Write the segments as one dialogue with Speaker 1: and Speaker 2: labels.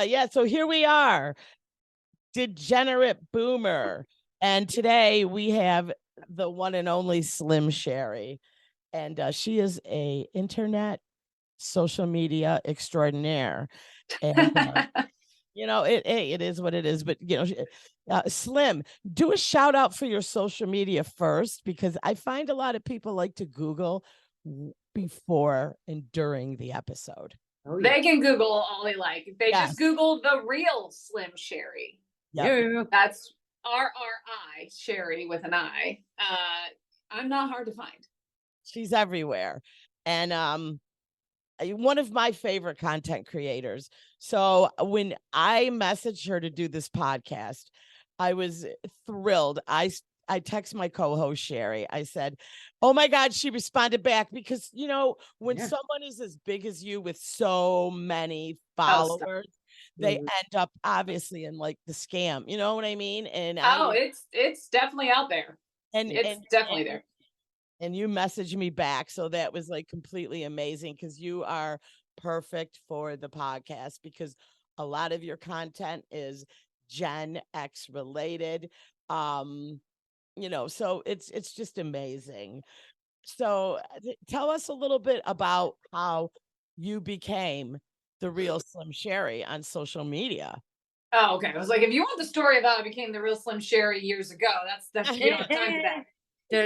Speaker 1: Yeah, so here we are, degenerate boomer. And today we have the one and only Slim Sherri. And she is a internet social media extraordinaire. And it is what it is. But Slim, do a shout out for your social media first, because I find a lot of people like to Google before and during the episode.
Speaker 2: Oh, yeah. They can Google all they like. They
Speaker 1: Yes.
Speaker 2: just Google the real Slim Sherri.
Speaker 1: Yep.
Speaker 2: Yeah. That's RRI, Sherri with an I. I'm not hard to find.
Speaker 1: She's everywhere. And one of my favorite content creators. So when I messaged her to do this podcast, I was thrilled. I text my co-host Sherri. I said, "Oh my God," she responded back, because when someone is as big as you with so many followers, they end up obviously in like the scam. You know what I mean? And
Speaker 2: it's definitely out there. And it's definitely there.
Speaker 1: And you messaged me back. So that was like completely amazing, because you are perfect for the podcast, because a lot of your content is Gen X related. So it's just amazing. So tell us a little bit about how you became the real Slim Sherri on social media.
Speaker 2: Oh, okay. I was like, if you want the story of how I became the real Slim Sherri years ago, that's you don't have time for that.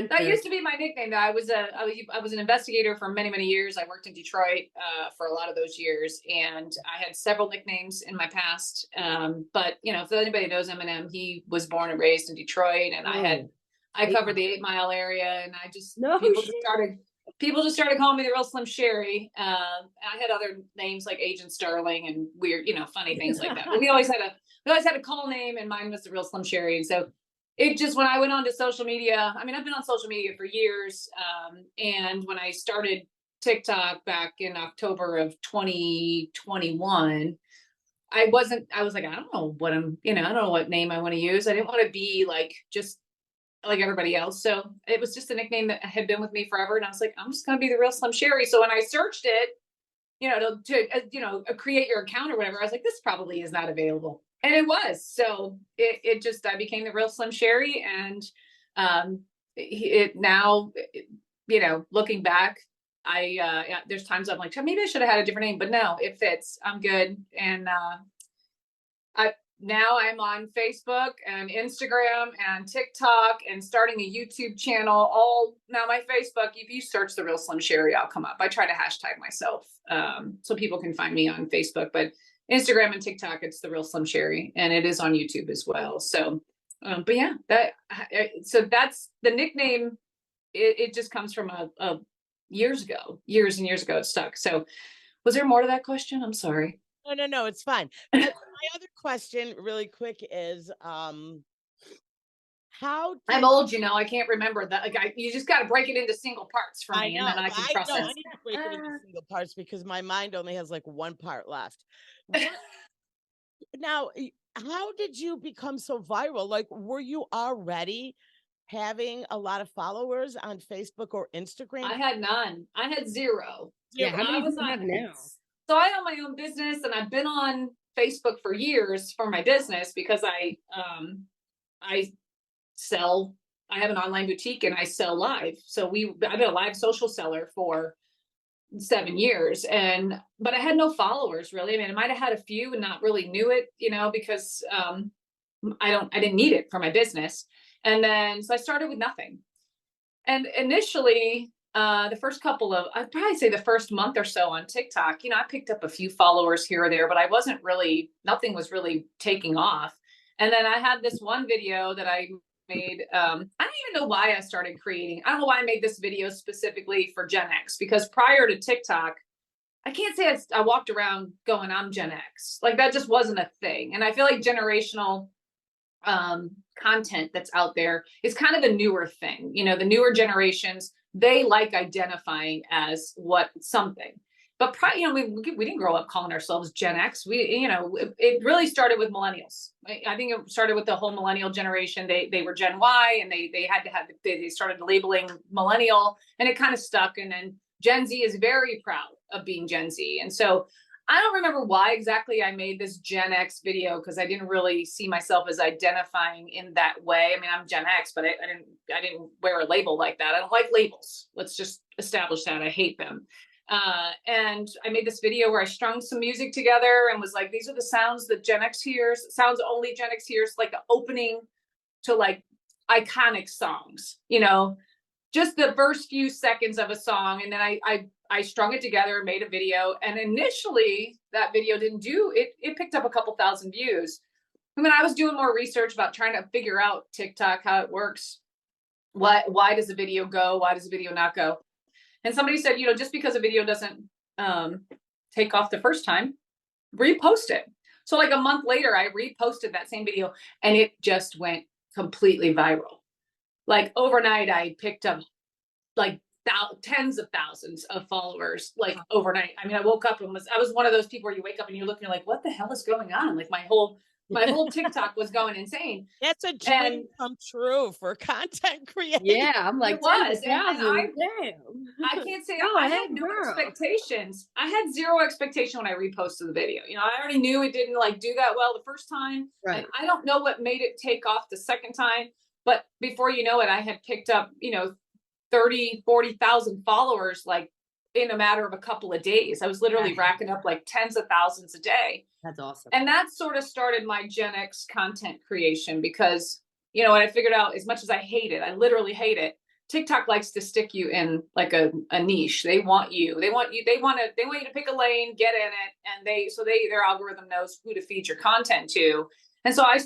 Speaker 2: That used to be my nickname. Though I was an investigator for many, many years. I worked in Detroit for a lot of those years, and I had several nicknames in my past. But if anybody knows Eminem, he was born and raised in Detroit, and I covered the 8 Mile area, and people just started calling me the real Slim Sherri. I had other names like Agent Sterling and weird, funny things like that. But we always had a call name, and mine was the real Slim Sherri. And so it just, when I went on to social media, I mean, I've been on social media for years. And when I started TikTok back in October of 2021, I was like, I don't know what I don't know what name I want to use. I didn't want to be like, just like everybody else. So it was just a nickname that had been with me forever. And I was like, I'm just going to be the real Slim Sherri. So when I searched it, to create your account or whatever, I was like, this probably is not available. And it was. So I became the real Slim Sherri. And looking back, there's times I'm like, maybe I should have had a different name, but no, it fits. I'm good. And now I'm on Facebook and Instagram and TikTok and starting a YouTube channel. Now my Facebook, if you search the real Slim Sherri, I'll come up. I try to hashtag myself so people can find me on Facebook, but Instagram and TikTok, it's the real Slim Sherri, and it is on YouTube as well. So, but yeah, so that's the nickname. It just comes from a years and years ago. It stuck. So was there more to that question? I'm sorry.
Speaker 1: No, it's fine. My other question really quick is, I'm
Speaker 2: old, I can't remember that. Like you just got to break it into single parts for me, and then I can process.
Speaker 1: I need to break it into single parts, because my mind only has like one part left. Now, how did you become so viral? Like, were you already having a lot of followers on Facebook or Instagram?
Speaker 2: I had none. I had zero.
Speaker 3: Yeah, how many do you have now?
Speaker 2: So I own my own business, and I've been on Facebook for years for my business, because I have an online boutique and I sell live. So I've been a live social seller for 7 years, but I had no followers really. I mean, I might've had a few and not really knew it, because I didn't need it for my business. And then, so I started with nothing. And initially, I'd probably say the first month or so on TikTok, I picked up a few followers here or there, but nothing was really taking off. And then I had this one video that I made. I don't even know why I started creating. I don't know why I made this video specifically for Gen X, because prior to TikTok, I can't say I walked around going, I'm Gen X. Like that just wasn't a thing. And I feel like generational content that's out there is kind of a newer thing. The newer generations, they like identifying as something. But we didn't grow up calling ourselves Gen X. It really started with millennials. I think it started with the whole millennial generation. They were Gen Y, and they started labeling millennial, and it kind of stuck. And then Gen Z is very proud of being Gen Z. And so I don't remember why exactly I made this Gen X video because I didn't really see myself as identifying in that way. I mean, I'm Gen X, but I didn't wear a label like that. I don't like labels. Let's just establish that. I hate them. And I made this video where I strung some music together and was like, these are the sounds that Gen X hears, sounds only Gen X hears, like the opening to like iconic songs, just the first few seconds of a song. And then I strung it together, made a video. And initially that video didn't do it. It picked up a couple thousand views. I mean, I was doing more research about trying to figure out TikTok, how it works. Why does a video go? Why does a video not go? And somebody said, just because a video doesn't take off the first time, repost it. So like a month later, I reposted that same video and it just went completely viral. Like overnight, I picked up like tens of thousands of followers, like overnight. I mean, I woke up and I was one of those people where you wake up and you look and you're like, what the hell is going on? Like my whole TikTok was going insane.
Speaker 1: That's a dream come true for content creation.
Speaker 3: Yeah, I'm like,
Speaker 2: it was. And
Speaker 3: damn.
Speaker 2: I can't say I had no expectations. I had zero expectation when I reposted the video. I already knew it didn't like do that well the first time.
Speaker 3: Right.
Speaker 2: And I don't know what made it take off the second time, but before you know it, I had picked up, 30, 40,000 followers, like in a matter of a couple of days. I was literally racking up like tens of thousands a day.
Speaker 3: That's awesome.
Speaker 2: And that sort of started my Gen X content creation because, what I figured out, as much as I hate it, I literally hate it. TikTok likes to stick you in like a niche. They want you to pick a lane, get in it. And their algorithm knows who to feed your content to. And so I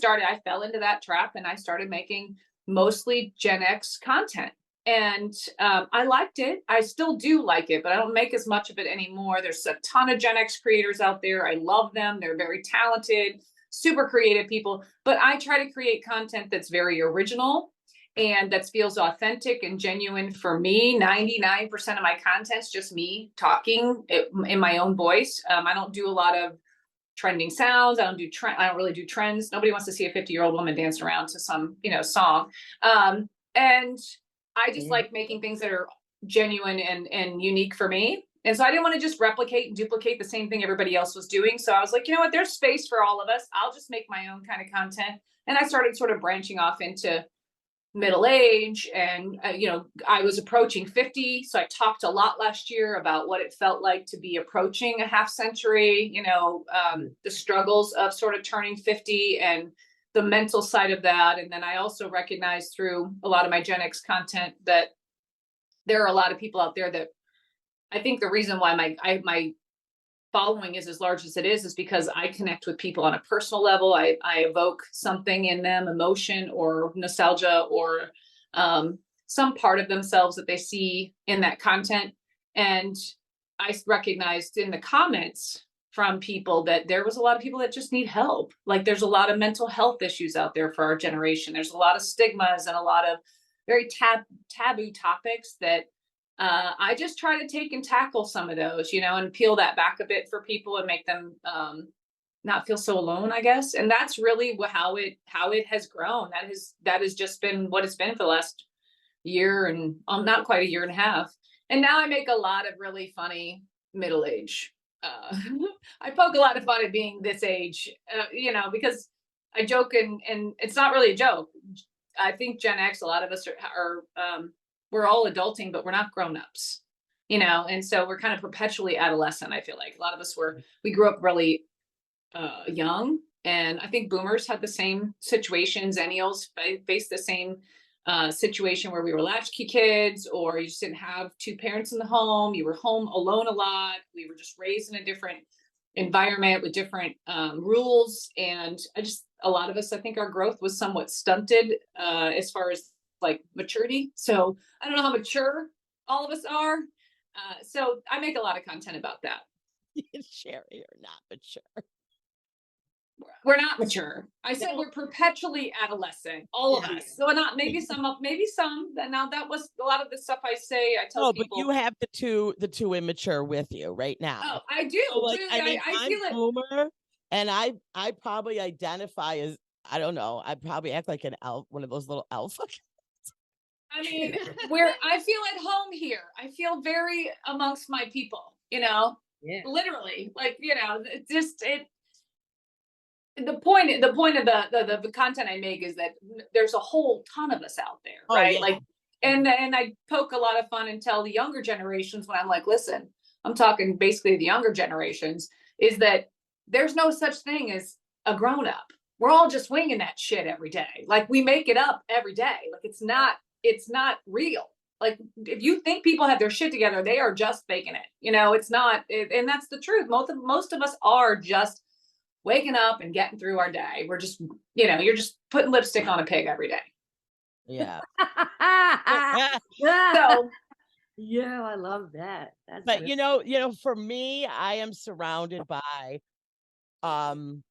Speaker 2: fell into that trap and I started making mostly Gen X content. And I liked it. I still do like it, but I don't make as much of it anymore. There's a ton of Gen X creators out there. I love them. They're very talented, super creative people. But I try to create content that's very original and that feels authentic and genuine for me. 99% of my content's just me talking in my own voice. I don't do a lot of trending sounds. I don't really do trends. Nobody wants to see a 50-year-old woman dance around to some, song. And I just like making things that are genuine and unique for me. And so I didn't want to just replicate and duplicate the same thing everybody else was doing. So I was like, you know what, there's space for all of us. I'll just make my own kind of content. And I started sort of branching off into middle age. And, I was approaching 50. So I talked a lot last year about what it felt like to be approaching a half century, the struggles of sort of turning 50 and the mental side of that. And then I also recognized through a lot of my Gen X content that there are a lot of people out there that I think the reason why my following is as large as it is because I connect with people on a personal level. I evoke something in them, emotion or nostalgia or some part of themselves that they see in that content. And I recognized in the comments from people that there was a lot of people that just need help. Like there's a lot of mental health issues out there for our generation. There's a lot of stigmas and a lot of very taboo topics that I just try to take and tackle some of those, and peel that back a bit for people and make them not feel so alone, I guess. And that's really how it has grown. That has just been what it's been for the last year and not quite a year and a half. And now I make a lot of really funny middle age. I poke a lot of fun at being this age, because I joke and it's not really a joke. I think Gen X, a lot of us are we're all adulting, but we're not grown-ups, and so we're kind of perpetually adolescent. I feel like a lot of us we grew up really young, and I think boomers had the same situation. Zennials faced the same situation where we were latchkey kids, or you just didn't have two parents in the home. You were home alone a lot. We were just raised in a different environment with different rules. And a lot of us, I think our growth was somewhat stunted as far as like maturity. So I don't know how mature all of us are. So I make a lot of content about that.
Speaker 1: Sherri, are not mature.
Speaker 2: We're not mature. I said we're perpetually adolescent, all of us. So not maybe some. Now that was a lot of the stuff I say. I tell people.
Speaker 1: But you have the two immature with you right now.
Speaker 2: Oh, I do.
Speaker 1: So like,
Speaker 2: I
Speaker 1: I'm
Speaker 2: feel it.
Speaker 1: Boomer, and I probably identify as, I don't know. I probably act like an elf, one of those little alpha.
Speaker 2: I mean, I feel at home here. I feel very amongst my people.
Speaker 3: Yeah.
Speaker 2: literally, like, it just, the point of the content I make is that there's a whole ton of us out there,
Speaker 1: Oh
Speaker 2: right?
Speaker 1: yeah.
Speaker 2: Like, and I poke a lot of fun and tell the younger generations when I'm like, listen, I'm talking basically the younger generations, is that there's no such thing as a grown up. We're all just winging that shit every day. Like, we make it up every day. Like, it's not real. Like, if you think people have their shit together, they are just faking it. It's not, and that's the truth. Most of us are just waking up and getting through our day. We're just, you're just putting lipstick on a pig every day.
Speaker 1: Yeah.
Speaker 2: So,
Speaker 3: Yeah, I love that. That's
Speaker 1: But
Speaker 3: really
Speaker 1: for me, I am surrounded by um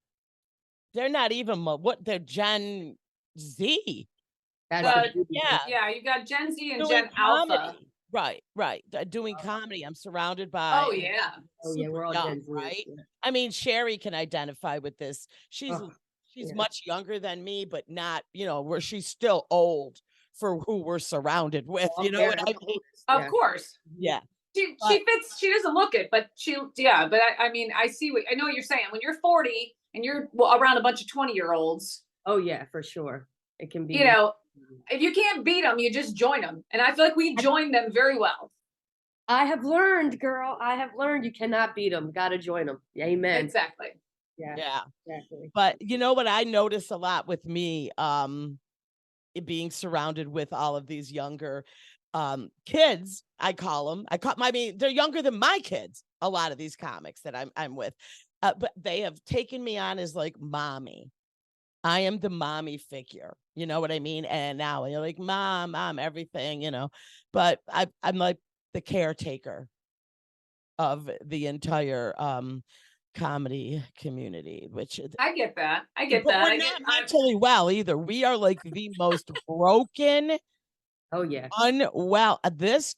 Speaker 1: they're not even what they're Gen Z.
Speaker 3: that's
Speaker 2: uh,
Speaker 3: the beauty
Speaker 1: Yeah,
Speaker 3: thing.
Speaker 2: yeah, you got Gen Z and
Speaker 1: doing
Speaker 2: Gen Alpha.
Speaker 1: comedy. Right, right. Doing comedy. I'm surrounded
Speaker 2: Oh
Speaker 1: by
Speaker 2: yeah.
Speaker 3: Oh yeah,
Speaker 1: super
Speaker 3: we're all
Speaker 1: young,
Speaker 3: Gen Z.
Speaker 1: right?
Speaker 3: Yeah.
Speaker 1: I mean, Sherry can identify with this.
Speaker 3: Oh,
Speaker 1: She's
Speaker 3: yeah.
Speaker 1: much younger than me, but not, where she's still old for who we're surrounded with.
Speaker 3: Oh,
Speaker 1: You
Speaker 3: I'm
Speaker 1: know what
Speaker 3: very
Speaker 1: I
Speaker 3: old.
Speaker 1: mean?
Speaker 2: Of
Speaker 3: Yeah.
Speaker 2: course.
Speaker 1: Yeah.
Speaker 2: She
Speaker 1: But
Speaker 2: fits. She doesn't look it, but yeah. But I mean, I know what you're saying. When you're 40 and you're around a bunch of 20-year-olds,
Speaker 3: Oh yeah, for sure. It can
Speaker 2: you
Speaker 3: be.
Speaker 2: know, if you can't beat them, you just join them. And I feel like we joined them very well.
Speaker 3: I have learned, girl. I have learned you cannot beat them. Got to join them. Amen.
Speaker 2: Exactly.
Speaker 3: Yeah,
Speaker 1: yeah.
Speaker 3: exactly.
Speaker 1: But you know what I notice a lot with me, it being surrounded with all of these younger kids, I call them. I mean, they're younger than my kids, a lot of these comics that I'm with. But they have taken me on as like mommy. I am the mommy figure. You know what I mean? And now you're like, mom, everything, But I'm like the caretaker of the entire comedy community, which
Speaker 2: I get that. I get
Speaker 1: but
Speaker 2: that.
Speaker 1: we're
Speaker 2: I get.
Speaker 1: not mentally well either. We are like the most broken,
Speaker 3: Oh yeah.
Speaker 1: unwell. This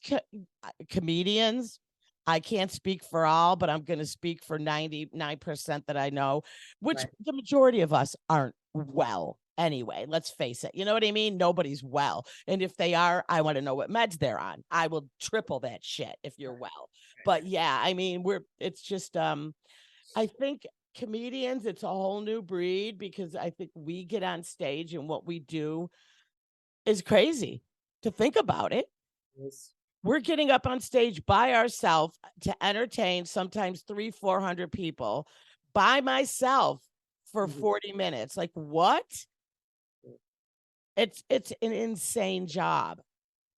Speaker 1: comedians, I can't speak for all, but I'm going to speak for 99% that I know, which
Speaker 3: Right.
Speaker 1: the majority of us aren't well anyway. Let's face it. You know what I mean? Nobody's well. And if they are, I want to know what meds they're on. I will triple that shit if you're well. But yeah, I mean, it's just, I think comedians, it's a whole new breed because I think we get on stage and what we do is crazy to think about it.
Speaker 3: Yes.
Speaker 1: We're getting up on stage by ourselves to entertain sometimes 300-400 people by myself for
Speaker 3: Mhm.
Speaker 1: 40 minutes. Like what? It's an insane job.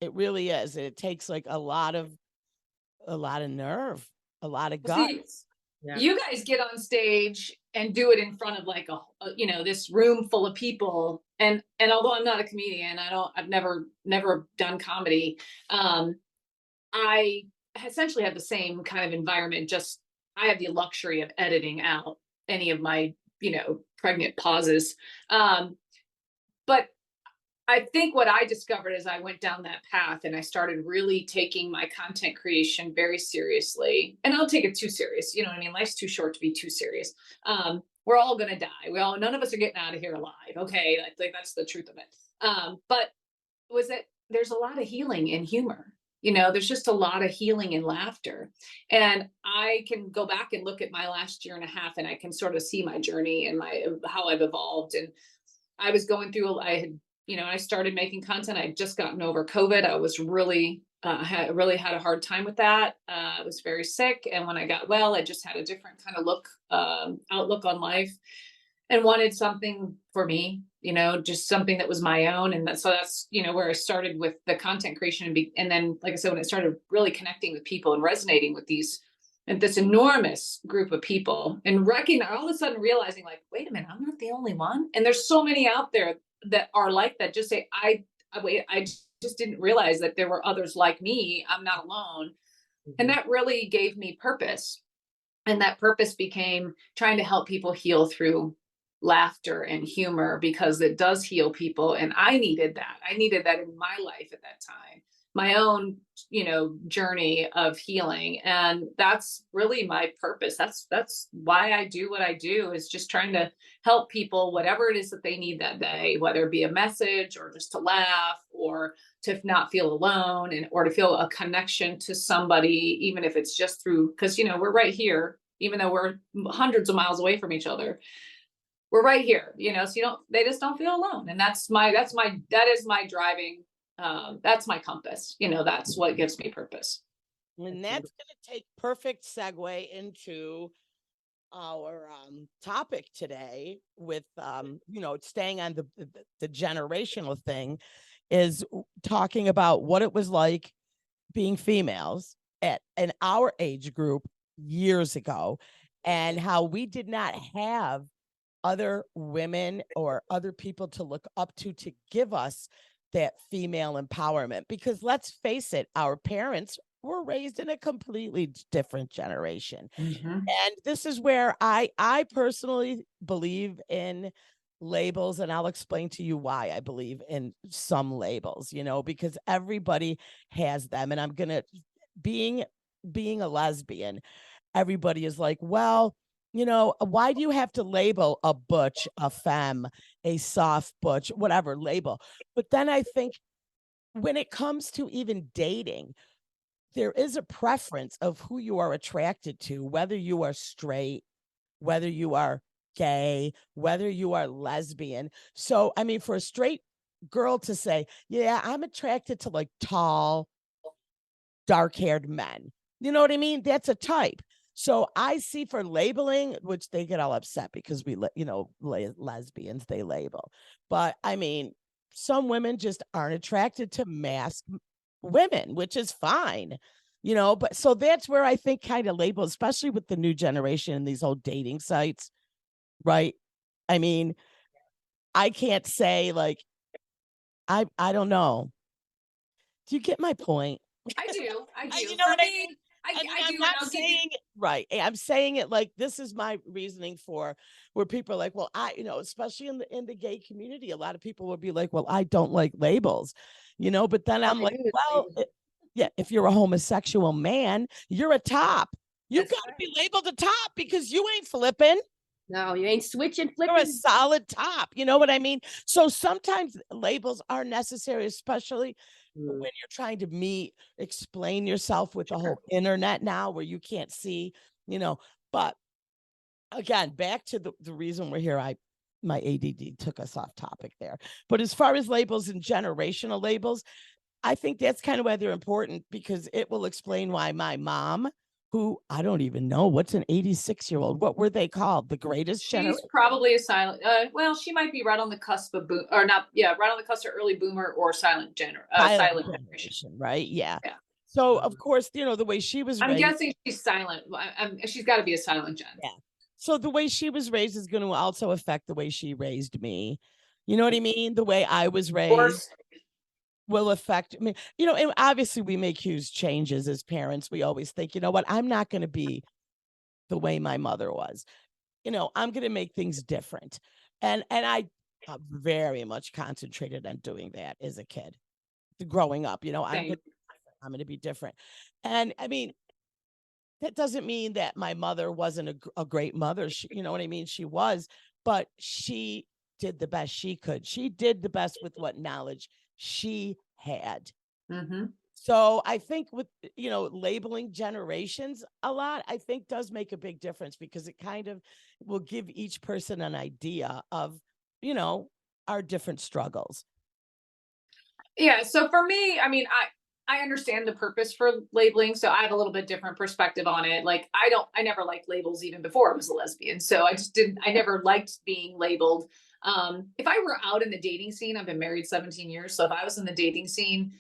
Speaker 1: It really is. It takes like a lot of nerve, a lot of
Speaker 2: See,
Speaker 1: guts.
Speaker 3: Yeah.
Speaker 2: you guys get on stage and do it in front of like this room full of people. And although I'm not a comedian, I've never done comedy. I essentially have the same kind of environment. Just I have the luxury of editing out any of my pregnant pauses. But I think what I discovered as I went down that path and I started really taking my content creation very seriously, and I'll take it too serious. You know what I mean? Life's too short to be too serious. We're all gonna die. None of us are getting out of here alive. Okay, like that's the truth of it. But was that there's a lot of healing in humor. There's just a lot of healing in laughter. And I can go back and look at my last year and a half and I can sort of see my journey and how I've evolved. And I was going through, I started making content. I had just gotten over COVID. I was really, had a hard time with that. I was very sick. And when I got well, I just had a different kind of outlook on life and wanted something for me, just something that was my own. And that's where I started with the content creation. And then, like I said, when I started really connecting with people and resonating with this enormous group of people and all of a sudden realizing like, wait a minute, I'm not the only one. And there's so many out there that are like that. Just say, I just didn't realize that there were others like me. I'm not alone.
Speaker 3: Mhm.
Speaker 2: And that really gave me purpose. And that purpose became trying to help people heal through laughter and humor because it does heal people. And I needed that. I needed that in my life at that time. my own, journey of healing. And that's really my purpose. That's why I do what I do, is just trying to help people, whatever it is that they need that day, whether it be a message or just to laugh or to not feel alone, and or to feel a connection to somebody, even if it's just through, because we're right here, even though we're hundreds of miles away from each other. We're right here, so they just don't feel alone. And that is my driving, that's my compass, that's what gives me purpose.
Speaker 1: And that's going to take perfect segue into our topic today with staying on the generational thing, is talking about what it was like being females in our age group years ago, and how we did not have other women or other people to look up to give us that female empowerment. Because let's face it, our parents were raised in a completely different generation. And this is where I personally believe in labels, and I'll explain to you why I believe in some labels, because everybody has them. And I'm gonna being a lesbian, everybody is like, well, why do you have to label a butch, a femme, a soft butch, whatever label? But then I think when it comes to even dating, there is a preference of who you are attracted to, whether you are straight, whether you are gay, whether you are lesbian. So, I mean, for a straight girl to say, yeah, I'm attracted to like tall, dark-haired men, you know what I mean? That's a type. So I see for labeling, which they get all upset because we, lesbians, they label. But I mean, some women just aren't attracted to masked women, which is fine, but so that's where I think kind of label, especially with the new generation and these old dating sites, right? I mean, I can't say like, I don't know. Do you get my point?
Speaker 2: I do. I do.
Speaker 1: You know
Speaker 2: For
Speaker 1: what I
Speaker 2: me,
Speaker 1: mean?
Speaker 2: I
Speaker 1: I mean,
Speaker 2: do.
Speaker 1: I'm
Speaker 2: And
Speaker 1: not
Speaker 2: I'll give you.
Speaker 1: saying it right. I'm saying it like this is my reasoning for where people are like, well, especially in the gay community, a lot of people would be like, well, I don't like labels, but then I'm like, well, yeah, if you're a homosexual man, you're a top. You
Speaker 3: That's
Speaker 1: got to
Speaker 3: right.
Speaker 1: be labeled a top because you ain't flipping.
Speaker 3: No, you ain't switching,
Speaker 1: You're a
Speaker 3: flipping.
Speaker 1: solid top. You know what I mean? So sometimes labels are necessary, especially when you're trying to explain yourself with the whole internet now where you can't see, but again, back to the reason we're here. My ADD took us off topic there. But as far as labels and generational labels, I think that's kind of why they're important, because it will explain why my mom, who I don't even know, what's an 86-year-old, what were they called? The greatest
Speaker 2: She's
Speaker 1: generation?
Speaker 2: probably a silent. Well, she might be right on the cusp of boom, or not. Yeah, right on the cusp of early boomer or
Speaker 1: Silent
Speaker 2: silent generation.
Speaker 1: generation, right? Yeah.
Speaker 2: Yeah.
Speaker 1: So of course, the way she was
Speaker 2: I'm
Speaker 1: raised.
Speaker 2: guessing she's silent. She's got to be a silent gen.
Speaker 1: Yeah. So the way she was raised is going to also affect the way she raised me. You know what I mean? The way I was
Speaker 2: Of
Speaker 1: raised
Speaker 2: course.
Speaker 1: will affect me. And obviously we make huge changes as parents. We always think, what? I'm not going to be the way my mother was. I'm going to make things different. And I very much concentrated on doing that as a kid, growing up.
Speaker 2: Same.
Speaker 1: I'm going to be different. And I mean, that doesn't mean that my mother wasn't a great mother. You know what I mean? She was, but she did the best she could. She did the best with what knowledge she had.
Speaker 2: Mm-hmm.
Speaker 1: So I think with, labeling generations a lot, I think does make a big difference, because it kind of will give each person an idea of, our different struggles.
Speaker 2: Yeah. So for me, I mean, I understand the purpose for labeling. So I have a little bit different perspective on it. Like I never liked labels even before I was a lesbian. So I never liked being labeled. If I were out in the dating scene, I've been married 17 years. So if I was in the dating scene,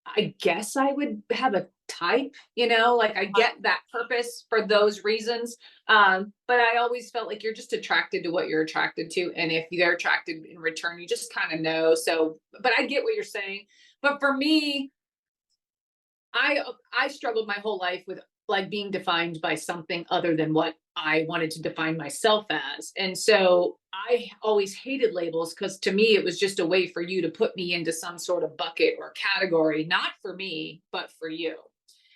Speaker 2: I guess I would have a type, like I get that purpose for those reasons. But I always felt like you're just attracted to what you're attracted to. And if they're attracted in return, you just kind of know. So, but I get what you're saying. But for me, I struggled my whole life with like being defined by something other than what I wanted to define myself as. And so I always hated labels because to me, it was just a way for you to put me into some sort of bucket or category, not for me, but for you.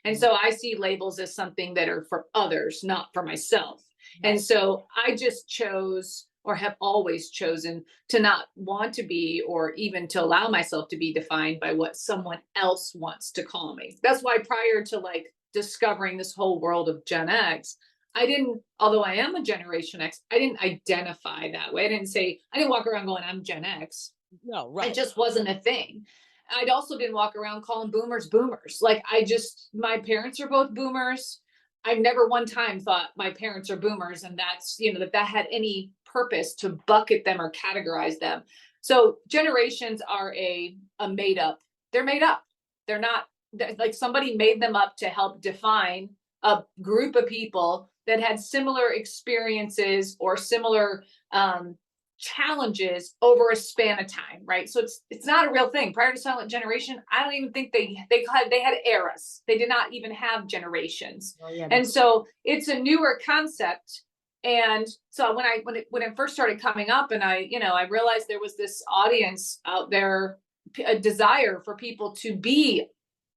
Speaker 2: And so I see labels as something that are for others, not for myself. And so I just chose, or have always chosen, to not want to be, or even to allow myself to be defined by what someone else wants to call me. That's why prior to like discovering this whole world of Gen X, I didn't, although I am a Generation X, I didn't identify that way. I didn't walk around going, I'm Gen X.
Speaker 1: No,
Speaker 2: It
Speaker 1: right.
Speaker 2: just wasn't a thing. I also didn't walk around calling boomers boomers. Like my parents are both boomers. I've never one time thought my parents are boomers and that's, that had any purpose to bucket them or categorize them. So generations are a made up, they're made up. They're not like somebody made them up to help define a group of people that had similar experiences or similar challenges over a span of time, right? So it's not a real thing. Prior to Silent Generation, I don't even think they had eras. They did not even have generations.
Speaker 3: Oh, yeah,
Speaker 2: And so it's a newer concept. And so when it first started coming up, and I realized there was this audience out there, a desire for people to be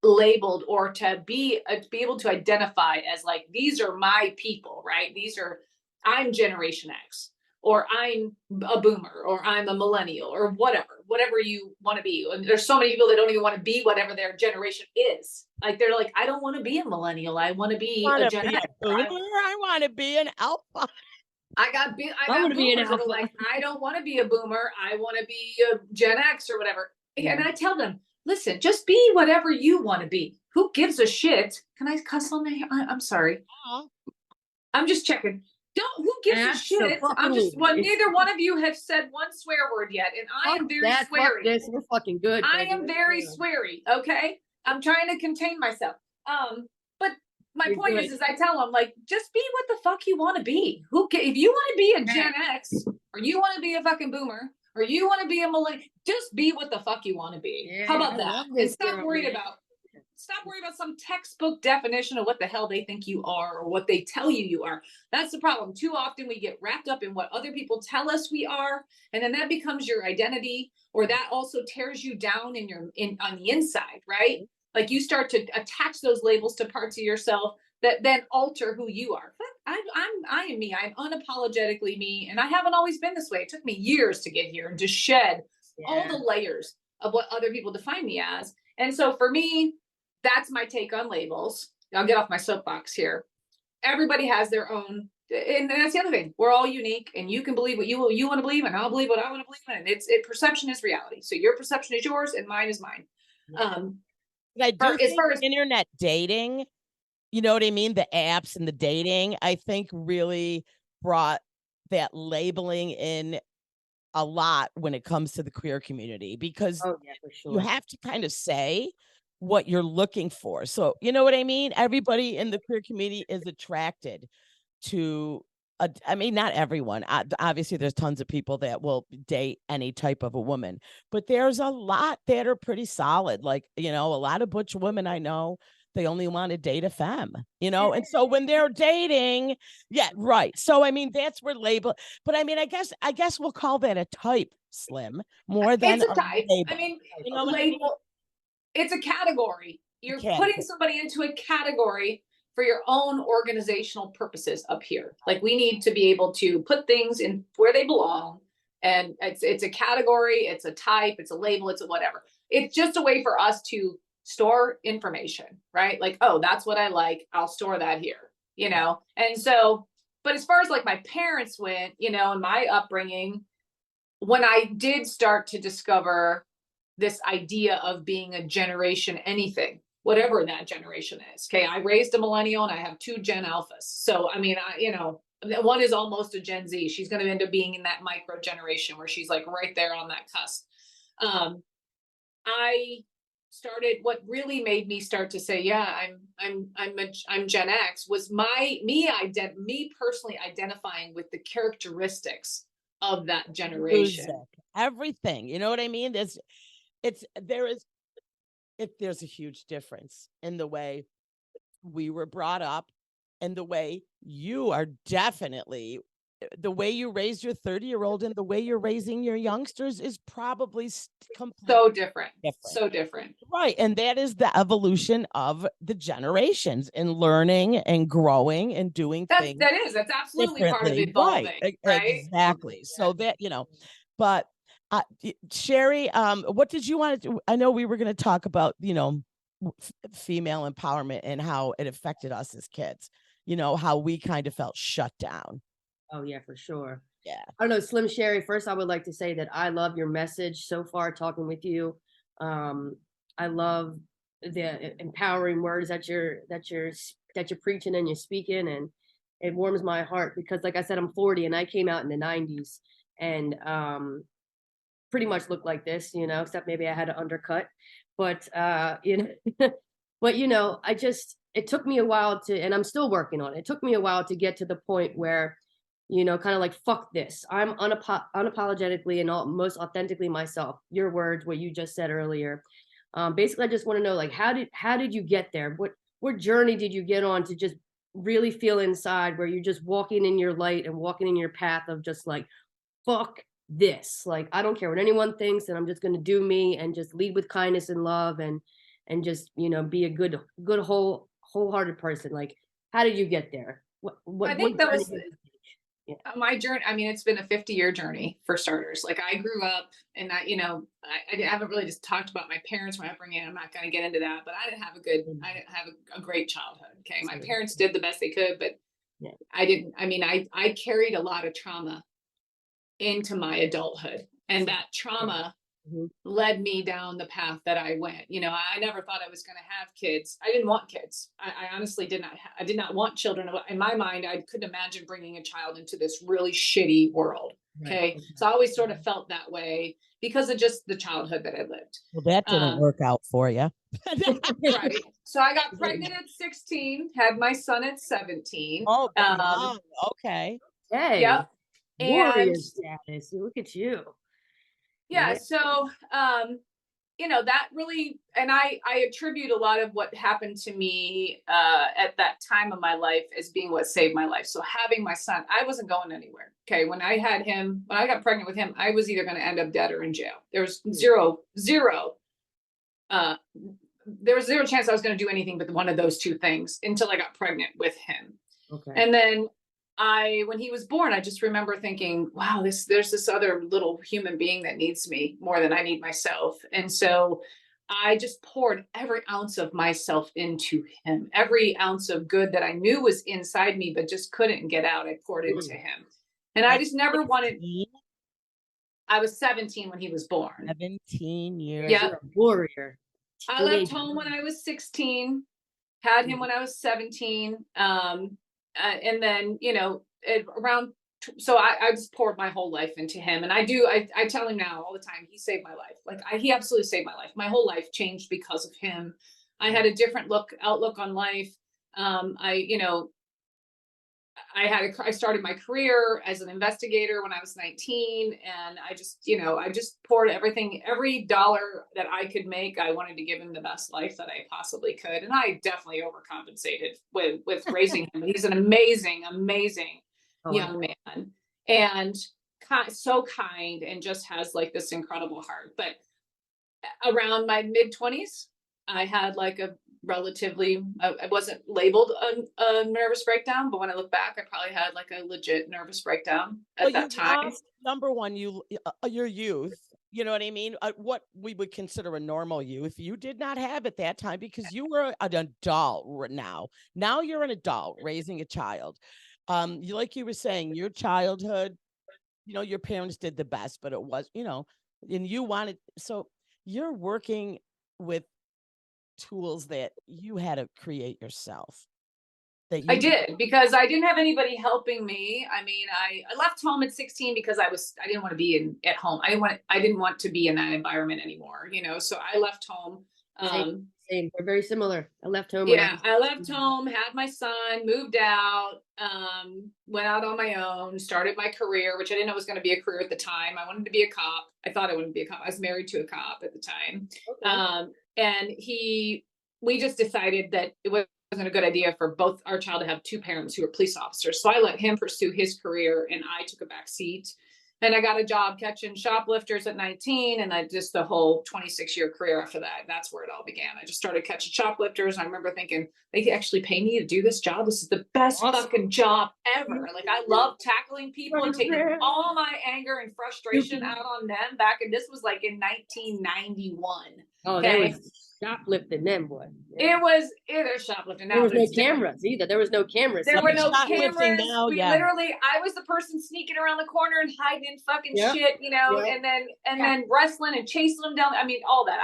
Speaker 2: labeled or to be able to identify as like, these are my people, right? I'm Generation X, or I'm a boomer, or I'm a millennial, or whatever you want to be. And there's so many people that don't even want to be whatever their generation is. Like they're like, I don't want to be a millennial. I want to be
Speaker 1: Want
Speaker 2: a
Speaker 1: to
Speaker 2: Gen
Speaker 1: be
Speaker 2: X.
Speaker 1: a boomer? I want to be an alpha.
Speaker 2: I got
Speaker 3: wanna be an
Speaker 2: boomers that are
Speaker 3: alpha.
Speaker 2: like, I don't want to be a boomer. I want to be a Gen X or whatever.
Speaker 3: Yeah.
Speaker 2: And I tell them, listen, just be whatever you want to be. Who gives a shit? Can I cuss on the? I'm sorry.
Speaker 1: Oh,
Speaker 2: I'm just checking. Who gives a shit?
Speaker 3: Absolutely.
Speaker 2: Neither one of you have said one swear word yet, and I am very
Speaker 3: Fuck
Speaker 2: sweary.
Speaker 3: this. We're fucking good.
Speaker 2: I
Speaker 3: baby.
Speaker 2: am very sweary. Okay, I'm trying to contain myself. But my
Speaker 3: You're
Speaker 2: point
Speaker 3: good.
Speaker 2: is I tell them like, just be what the fuck you want to be. If you want to be a Gen X, or you want to be a fucking boomer, or you want to be a millennial, just be what the fuck you want to be.
Speaker 3: Yeah,
Speaker 2: How about
Speaker 3: I
Speaker 2: that?
Speaker 3: love
Speaker 2: And
Speaker 3: this
Speaker 2: stop
Speaker 3: girl,
Speaker 2: worrying
Speaker 3: man.
Speaker 2: about some textbook definition of what the hell they think you are or what they tell you are. That's the problem. Too often we get wrapped up in what other people tell us we are, and then that becomes your identity, or that also tears you down on the inside, right? Like you start to attach those labels to parts of yourself that then alter who you are. I am me. I'm unapologetically me, and I haven't always been this way. It took me years to get here and to shed all the layers of what other people define me as. And so for me, that's my take on labels. I'll get off my soapbox here. Everybody has their own, and that's the other thing. We're all unique, and you can believe what you want to believe, and I'll believe what I want to believe in. Perception is reality. So your perception is yours, and mine is mine.
Speaker 1: I do
Speaker 2: As far as
Speaker 1: internet dating, you know what I mean? The apps and the dating, I think really brought that labeling in a lot when it comes to the queer community, because
Speaker 3: Oh, yeah, for sure.
Speaker 1: you have to kind of say what you're looking for. So, you know what I mean? Everybody in the queer community is attracted to, I mean, not everyone. Obviously, there's tons of people that will date any type of a woman, but there's a lot that are pretty solid. Like, a lot of butch women I know, they only want to date a femme, and so when they're dating, yeah, right. So, I mean, that's where label, but I mean, I guess we'll call that a type, Slim, more than
Speaker 2: it's a
Speaker 1: a
Speaker 2: type.
Speaker 1: label.
Speaker 2: I mean,
Speaker 1: You know what I mean?
Speaker 2: label. It's a category. You're putting somebody into a category for your own organizational purposes up here. Like we need to be able to put things in where they belong. And it's a category, it's a type, it's a label, it's a whatever. It's just a way for us to store information, right? Like, oh, that's what I like. I'll store that here, And so, but as far as like my parents went, and my upbringing, when I did start to discover this idea of being a generation anything, whatever that generation is. Okay, I raised a millennial and I have two Gen Alphas. So I mean, one is almost a Gen Z. She's going to end up being in that micro generation where she's like right there on that cusp. I started, what really made me start to say, yeah, I'm Gen X, was me personally identifying with the characteristics of that generation.
Speaker 1: Music, everything. You know what I mean? There's a huge difference in the way we were brought up and the way you are definitely the way you raised your 30-year-old and the way you're raising your youngsters is probably completely
Speaker 2: So different.
Speaker 1: different.
Speaker 2: So different.
Speaker 1: Right. And that is the evolution of the generations and learning and growing and doing things
Speaker 2: That's absolutely part of
Speaker 1: differently. Right.
Speaker 2: evolving, right?
Speaker 1: Exactly. So that, but Sherri, what did you want to do? I know we were going to talk about, female empowerment and how it affected us as kids, how we kind of felt shut down.
Speaker 3: Oh yeah, for sure.
Speaker 1: Yeah.
Speaker 3: I don't know, Slim Sherri. First, I would like to say that I love your message so far. Talking with you, I love the empowering words that you're preaching and you're speaking, and it warms my heart because, like I said, I'm 40 and I came out in the 90s and pretty much looked like this, except maybe I had an undercut, but but it took me a while to, and I'm still working on it. It took me a while to get to the point where kind of like, fuck this. I'm unapologetically and most authentically myself. Your words, what you just said earlier. Basically, I just want to know, like, how did you get there? What journey did you get on to just really feel inside where you're just walking in your light and walking in your path of just like, fuck this. Like, I don't care what anyone thinks, and I'm just going to do me and just lead with kindness and love and just, be a good wholehearted person. Like, how did you get there?
Speaker 2: I think that was
Speaker 3: yeah.
Speaker 2: my journey. I mean, it's been a 50-year journey for starters. Like, I grew up and I haven't really just talked about my parents' my upbringing. I'm not going to get into that, but I didn't have a great childhood. Okay. My parents did the best they could, but
Speaker 3: yeah.
Speaker 2: I didn't. I mean, I carried a lot of trauma into my adulthood, and that trauma led me down the path that I went. I never thought I was going to have kids. I didn't want kids. I honestly did not. I did not want children. In my mind, I couldn't imagine bringing a child into this really shitty world. Okay. So I always sort of felt that way because of just the childhood that I lived.
Speaker 1: Well, that didn't work out for you.
Speaker 2: Right. So I got pregnant at 16, had my son at 17.
Speaker 1: Oh, okay.
Speaker 3: Hey.
Speaker 2: Yep.
Speaker 3: Warrior status. Look at you.
Speaker 2: Yeah. So, that really, and I attribute a lot of what happened to me at that time of my life as being what saved my life. So having my son, I wasn't going anywhere. Okay. When I got pregnant with him, I was either going to end up dead or in jail. There was zero chance I was going to do anything but one of those two things until I got pregnant with him.
Speaker 3: Okay.
Speaker 2: And then when he was born, I just remember thinking, wow, there's this other little human being that needs me more than I need myself. And so I just poured every ounce of myself into him. Every ounce of good that I knew was inside me, but just couldn't get out, I poured into him. And I just never wanted. I was 17 when he was born.
Speaker 1: 17 years.
Speaker 2: Yeah.
Speaker 3: You're a warrior.
Speaker 2: I left home when I was 16, had him when I was 17. And then, so I just poured my whole life into him. And I tell him now all the time, he saved my life. Like he absolutely saved my life. My whole life changed because of him. I had a different outlook on life. I started my career as an investigator when I was 19, and I just poured every dollar that I could make. I wanted to give him the best life that I possibly could. And I definitely overcompensated with raising him. He's an amazing young man, and so kind, and just has like this incredible heart. But around my mid-20s, I had like a relatively, I wasn't labeled a nervous breakdown, but when I look back, I probably had like a legit nervous breakdown at that time.
Speaker 1: Number one, your youth, you know what I mean? What we would consider a normal youth, you did not have at that time because you were an adult now. Now you're an adult raising a child. Like you were saying, your childhood, your parents did the best, but it was, and you wanted, so you're working with tools that you had to create yourself.
Speaker 2: I did, because I didn't have anybody helping me. I mean, I left home at 16 because I didn't want to be at home. I didn't want to be in that environment anymore, so I left home.
Speaker 3: Same. We're very similar. I left home.
Speaker 2: Yeah, I left home, had my son, moved out, went out on my own, started my career, which I didn't know was going to be a career at the time. I wanted to be a cop. I thought I wouldn't be a cop. I was married to a cop at the time. Okay. And we just decided that it wasn't a good idea for both our child to have two parents who were police officers. So I let him pursue his career and I took a back seat. And I got a job catching shoplifters at 19. And I just the whole 26-year career after that, that's where it all began. I just started catching shoplifters. I remember thinking, they actually pay me to do this job. This is the best fucking job ever. Like, I love tackling people and taking all my anger and frustration out on them back. And this was like in 1991.
Speaker 3: Oh,
Speaker 2: okay?
Speaker 3: they was shoplifting them, boy.
Speaker 2: It was either shoplifting.
Speaker 3: There was no cameras either. There was no cameras.
Speaker 2: There were no
Speaker 1: shoplifting
Speaker 2: cameras.
Speaker 1: now,
Speaker 2: We
Speaker 1: yeah.
Speaker 2: literally, I was the person sneaking around the corner and hiding in fucking
Speaker 3: Yep.
Speaker 2: shit, you know,
Speaker 3: Yep.
Speaker 2: and then wrestling and chasing them down. I mean, all that.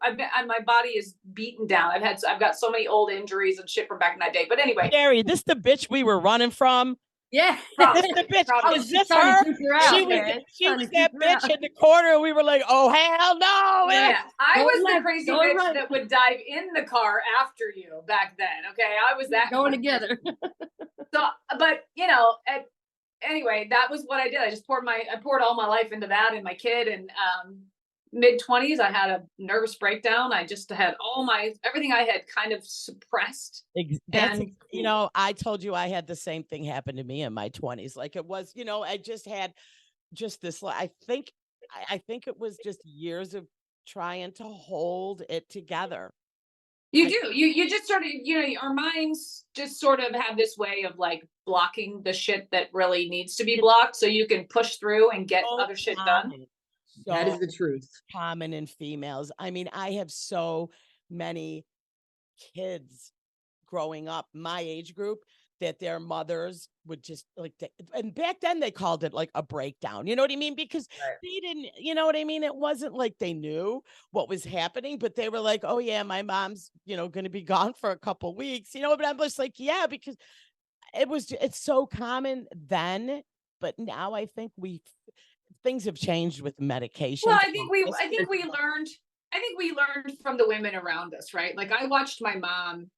Speaker 2: I've been, my body is beaten down. I've got so many old injuries and shit from back in that day. But anyway,
Speaker 1: Sherri, this the bitch we were running from.
Speaker 3: Yeah.
Speaker 2: Probably.
Speaker 1: This the bitch.
Speaker 2: Probably.
Speaker 1: Is this
Speaker 3: Trying
Speaker 1: her?
Speaker 3: to keep her out,
Speaker 1: She
Speaker 3: man.
Speaker 1: was
Speaker 3: Trying to
Speaker 1: that
Speaker 3: keep her
Speaker 1: bitch
Speaker 3: out.
Speaker 1: in the corner. And we were like, oh hell no.
Speaker 2: Yeah, I
Speaker 3: Don't
Speaker 2: was the
Speaker 3: let-
Speaker 2: crazy
Speaker 3: don't
Speaker 2: bitch
Speaker 3: let-
Speaker 2: that would dive in the car after you back then. Okay, I was that
Speaker 3: Going
Speaker 2: crazy.
Speaker 3: together.
Speaker 2: So, but you know, anyway, that was what I did. I just poured all my life into that and my kid. And mid-20s, I had a nervous breakdown. I just had everything I had kind of suppressed.
Speaker 1: That's,
Speaker 2: And
Speaker 1: you know, I told you I had the same thing happen to me in my 20s. Like, it was, you know, I just had just this, I think it was just years of trying to hold it together.
Speaker 2: you just sort of, you know, our minds just sort of have this way of like blocking the shit that really needs to be blocked so you can push through and get
Speaker 1: So
Speaker 2: other shit done.
Speaker 1: common.
Speaker 3: That is
Speaker 1: So
Speaker 3: the truth.
Speaker 1: common in females. I mean, I have so many kids growing up, my age group, that their mothers would just like, and back then they called it like a breakdown. You know what I mean? Because they didn't, you know what I mean? It wasn't like they knew what was happening, but they were like, oh yeah, my mom's, you know, going to be gone for a couple weeks, you know, but I'm just like, yeah, because it's so common then, but now I think things have changed with medication.
Speaker 2: Well, I think we learned from the women around us, right? Like, I watched my mom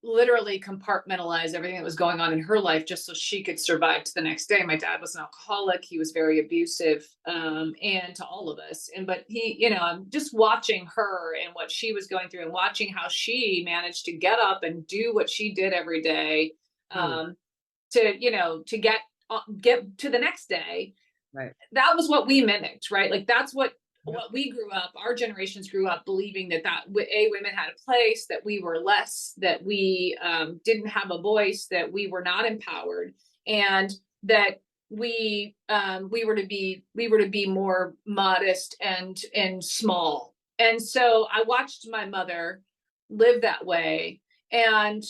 Speaker 2: literally compartmentalize everything that was going on in her life just so she could survive to the next day. My dad was an alcoholic. He was very abusive, and to all of us. But he, you know, I'm just watching her and what she was going through and watching how she managed to get up and do what she did every day, to, you know, to get to the next day.
Speaker 3: Right.
Speaker 2: That was what we mimicked, right? Like, that's what we grew up, our generations grew up believing that women had a place, that we were less, that we didn't have a voice, that we were not empowered, and that we were to be more modest and small. And so I watched my mother live that way, and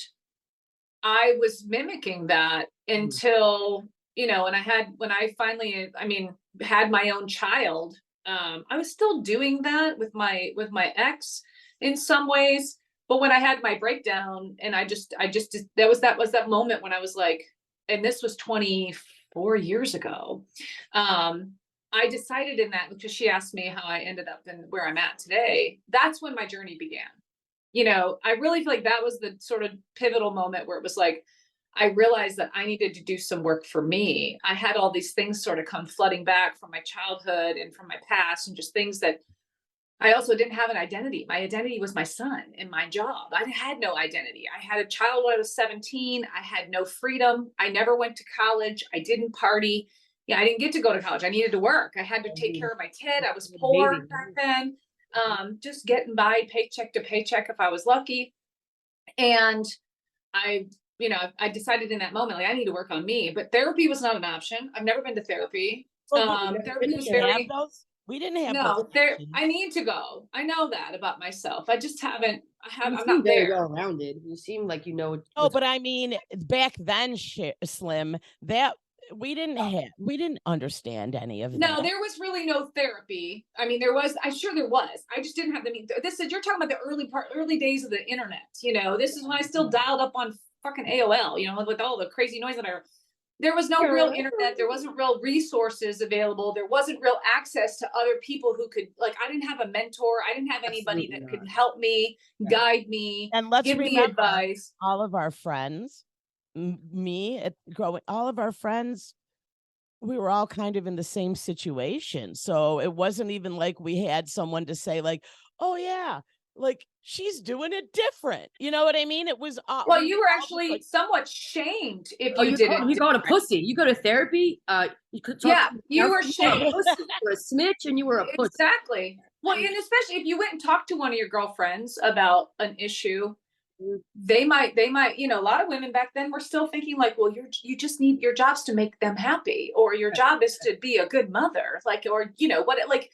Speaker 2: I was mimicking that until, you know, and when I finally, I mean, had my own child, I was still doing that with my ex in some ways. But when I had my breakdown, and I just that was that moment when I was like, and this was 24 years ago. I decided in that, because she asked me how I ended up in where I'm at today. That's when my journey began. You know, I really feel like that was the sort of pivotal moment where it was like, I realized that I needed to do some work for me. I had all these things sort of come flooding back from my childhood and from my past, and just things that I also didn't have an identity. My identity was my son and my job. I had no identity. I had a child when I was 17. I had no freedom. I never went to college. I didn't party. Yeah, I didn't get to go to college. I needed to work. I had to take care of my kid. I was poor back then. Just getting by paycheck to paycheck if I was lucky. And I decided in that moment, like, I need to work on me. But therapy was not an option. I've never been to therapy. Therapy was very.
Speaker 1: We didn't have
Speaker 2: No,
Speaker 1: those.
Speaker 2: I need to go. I know that about myself. I just haven't. I'm
Speaker 3: You
Speaker 2: not
Speaker 3: very
Speaker 2: there.
Speaker 3: well rounded. You seem like you know.
Speaker 1: Oh, but I mean, back then, Slim, that we didn't understand any of that.
Speaker 2: No, there was really no therapy. I mean, I'm sure there was. I just didn't have the means. You're talking about the early days of the internet. You know, this is when I still dialed up on fucking AOL, you know, with all the crazy noise that there was no real internet. There wasn't real resources available. There wasn't real access to other people who could, like, I didn't have a mentor. I didn't have anybody that could help me, guide me,
Speaker 1: and let's
Speaker 2: give me advice.
Speaker 1: All of our friends, all of our friends, we were all kind of in the same situation. So it wasn't even like we had someone to say like, oh yeah, like she's doing it different. You know what I mean? It was
Speaker 2: Well,
Speaker 1: we
Speaker 2: you
Speaker 1: were
Speaker 2: were
Speaker 1: all just
Speaker 2: actually
Speaker 1: like,
Speaker 2: somewhat shamed if
Speaker 3: Oh,
Speaker 2: you did it
Speaker 3: you called a
Speaker 2: different.
Speaker 3: pussy. You go to therapy. You could talk
Speaker 2: Yeah,
Speaker 3: to
Speaker 2: you were
Speaker 3: you were a
Speaker 2: shamed.
Speaker 3: pussy. You were a snitch, and you were a pussy.
Speaker 2: Exactly. Well, and especially if you went and talked to one of your girlfriends about an issue,
Speaker 3: Mhm.
Speaker 2: they might, you know, a lot of women back then were still thinking like, well, you just need your job's to make them happy, or your job is to be a good mother, like, or you know what, like,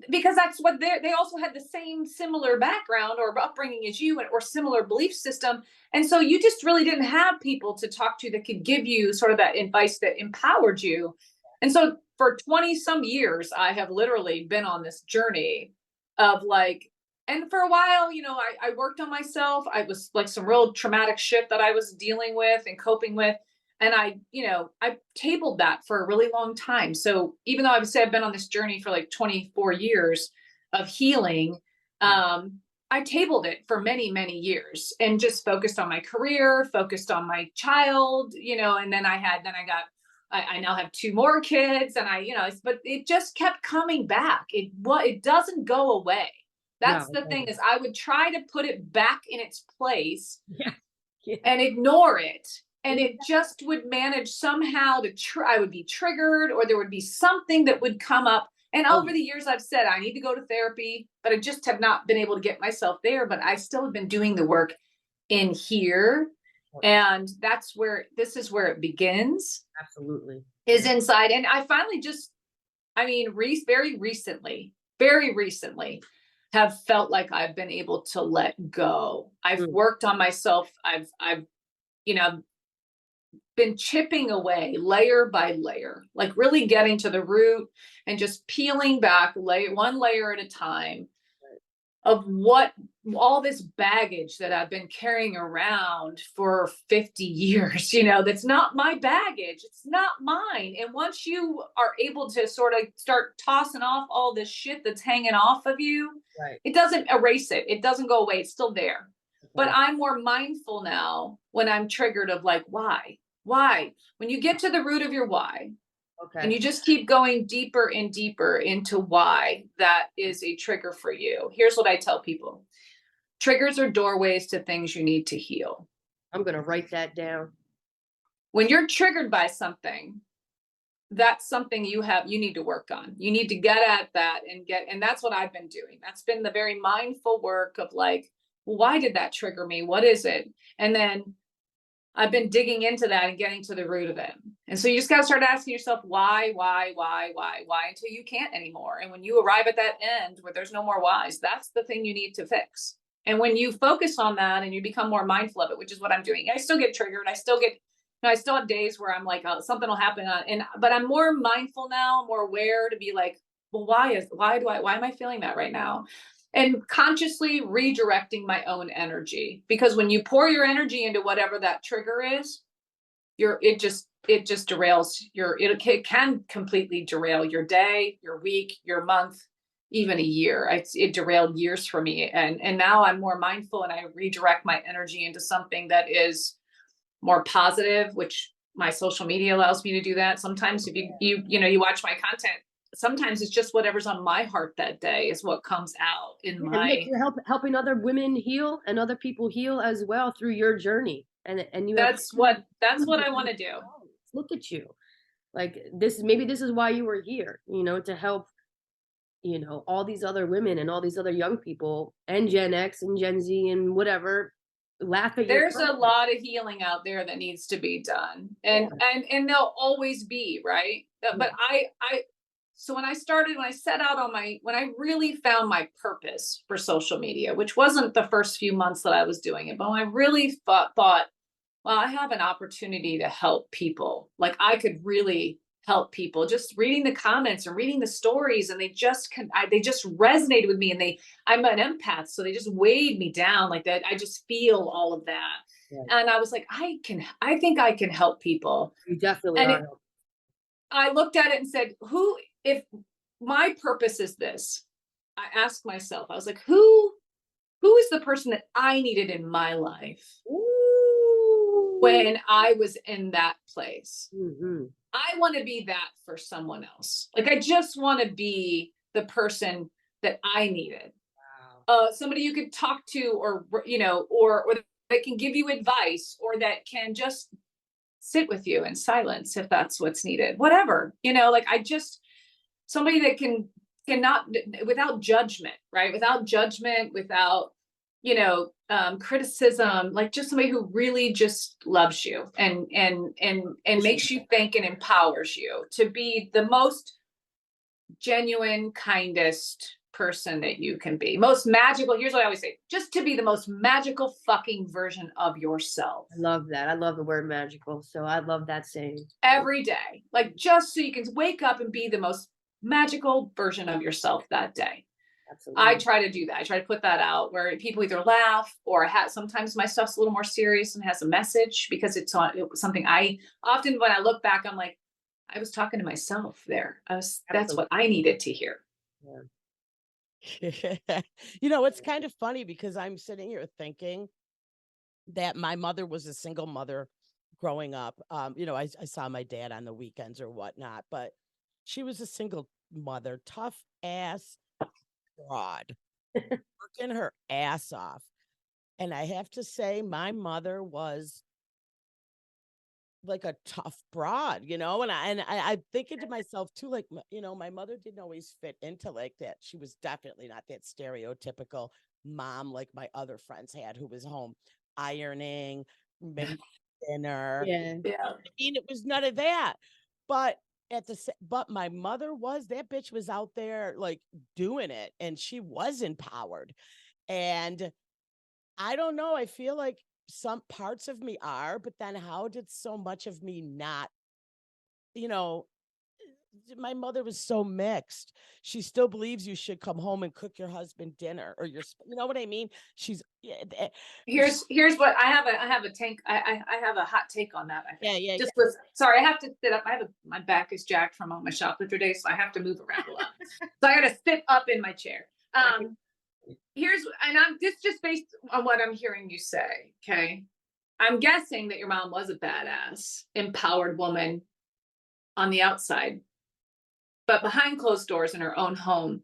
Speaker 2: because that's what they also had the same similar background or upbringing as you, or similar belief system, and so you just really didn't have people to talk to that could give you sort of that advice that empowered you. And so for 20 some years I have literally been on this journey of like, and for a while, you know, I worked on myself. I was like some real traumatic shit that I was dealing with and coping with, and I tabled that for a really long time. So even though I've said I've been on this journey for like 24 years of healing, I tabled it for many, many years and just focused on my career, focused on my child, you know, and then I now have two more kids, and but it just kept coming back. It doesn't go away.
Speaker 3: No,
Speaker 2: That's the thing, is I would try to put it back in its place
Speaker 3: yeah, yeah.
Speaker 2: and ignore it. And it just would manage somehow I would be triggered, or there would be something that would come up. And over the years, I've said, I need to go to therapy, but I just have not been able to get myself there. But I still have been doing the work in here. And this is where it begins.
Speaker 3: Absolutely.
Speaker 2: Is inside. And I finally very recently have felt like I've been able to let go. I've worked on myself. I've you know, been chipping away layer by layer, like really getting to the root and just peeling back one layer at a time of what all this baggage that I've been carrying around for 50 years, you know, that's not my baggage. It's not mine. And once you are able to sort of start tossing off all this shit that's hanging off of you,
Speaker 3: Right.
Speaker 2: it doesn't erase it. It doesn't go away. It's still there.
Speaker 3: Okay.
Speaker 2: But I'm more mindful now when I'm triggered of like, why? When you get to the root of your why,
Speaker 3: Okay.
Speaker 2: and you just keep going deeper and deeper into why that is a trigger for you. Here's what I tell people. Triggers are doorways to things you need to heal.
Speaker 3: I'm going to write that down.
Speaker 2: When you're triggered by something, that's something you need to work on. You need to get at that and that's what I've been doing. That's been the very mindful work of like, well, why did that trigger me? What is it? And then I've been digging into that and getting to the root of it. And so you just got to start asking yourself why, until you can't anymore. And when you arrive at that end where there's no more whys, that's the thing you need to fix. And when you focus on that and you become more mindful of it, which is what I'm doing, I still get triggered. I still have days where I'm like, oh, something will happen. But I'm more mindful now, more aware to be like, well, why am I feeling that right now? And consciously redirecting my own energy, because when you pour your energy into whatever that trigger is, it just derails it can completely derail your day, your week, your month, even a year. It derailed years for me. And now I'm more mindful and I redirect my energy into something that is more positive, which my social media allows me to do that. Sometimes if you watch my content, sometimes it's just whatever's on my heart that day is what comes out in my.
Speaker 3: And look, you're helping other women heal and other people heal as well through your journey. And you
Speaker 2: That's what I want to do.
Speaker 3: Look at you. Like this is why you were here, you know, to help, you know, all these other women and all these other young people and Gen X and Gen Z and whatever laugh at
Speaker 2: There's a lot of healing out there that needs to be done, and there'll always be, right? But so when I set out on when I really found my purpose for social media, which wasn't the first few months that I was doing it, but when I really thought, well, I have an opportunity to help people. Like I could really help people just reading the comments and reading the stories, and they just resonated with me, and I'm an empath, so they just weighed me down like that. I just feel all of that. Right. And I was like, I think I can help people.
Speaker 3: You definitely are.
Speaker 2: I looked at it and said, if my purpose is this, I asked myself, I was like, who is the person that I needed in my life? Ooh. When I was in that place? Mm-hmm. I want to be that for someone else. Like, I just want to be the person that I needed. Wow. somebody you could talk to, or or that can give you advice, or that can just sit with you in silence if that's what's needed. Whatever, like I just somebody that cannot, without judgment, right? Without judgment, without criticism, like just somebody who really just loves you and makes you think and empowers you to be the most genuine, kindest person that you can be. Most magical. Here's what I always say: just to be the most magical fucking version of yourself.
Speaker 3: I love that. I love the word magical. So I love that saying.
Speaker 2: Every day. Like just so you can wake up and be the most magical version of yourself that day.
Speaker 3: Absolutely.
Speaker 2: I try to do that. I try to put that out where people either laugh, or sometimes my stuff's a little more serious and has a message, because it was something I often, when I look back, I'm like, I was talking to myself there. That's what I needed to hear.
Speaker 1: Yeah. It's kind of funny because I'm sitting here thinking that my mother was a single mother growing up. I saw my dad on the weekends or whatnot, but she was a single mother, tough ass broad, working her ass off. And I have to say, my mother was like a tough broad, and I'm thinking to myself too, like, my mother didn't always fit into like that. She was definitely not that stereotypical mom like my other friends had, who was home ironing, making dinner.
Speaker 3: Yeah.
Speaker 2: Yeah.
Speaker 1: I mean, it was none of that. But but my mother that bitch was out there like doing it, and she was empowered. And I don't know, I feel like some parts of me are, but then how did so much of me not, you know, my mother was so mixed. She still believes you should come home and cook your husband dinner, or you know what I mean? She's yeah,
Speaker 2: Here's what I have a tank. I have a hot take on that. I think.
Speaker 1: yeah.
Speaker 2: Just with, sorry, I have to sit up. My back is jacked from all my shoplifter days, so I have to move around a lot. So I got to sit up in my chair. This just based on what I'm hearing you say. Okay, I'm guessing that your mom was a badass, empowered woman on the outside, but behind closed doors in her own home,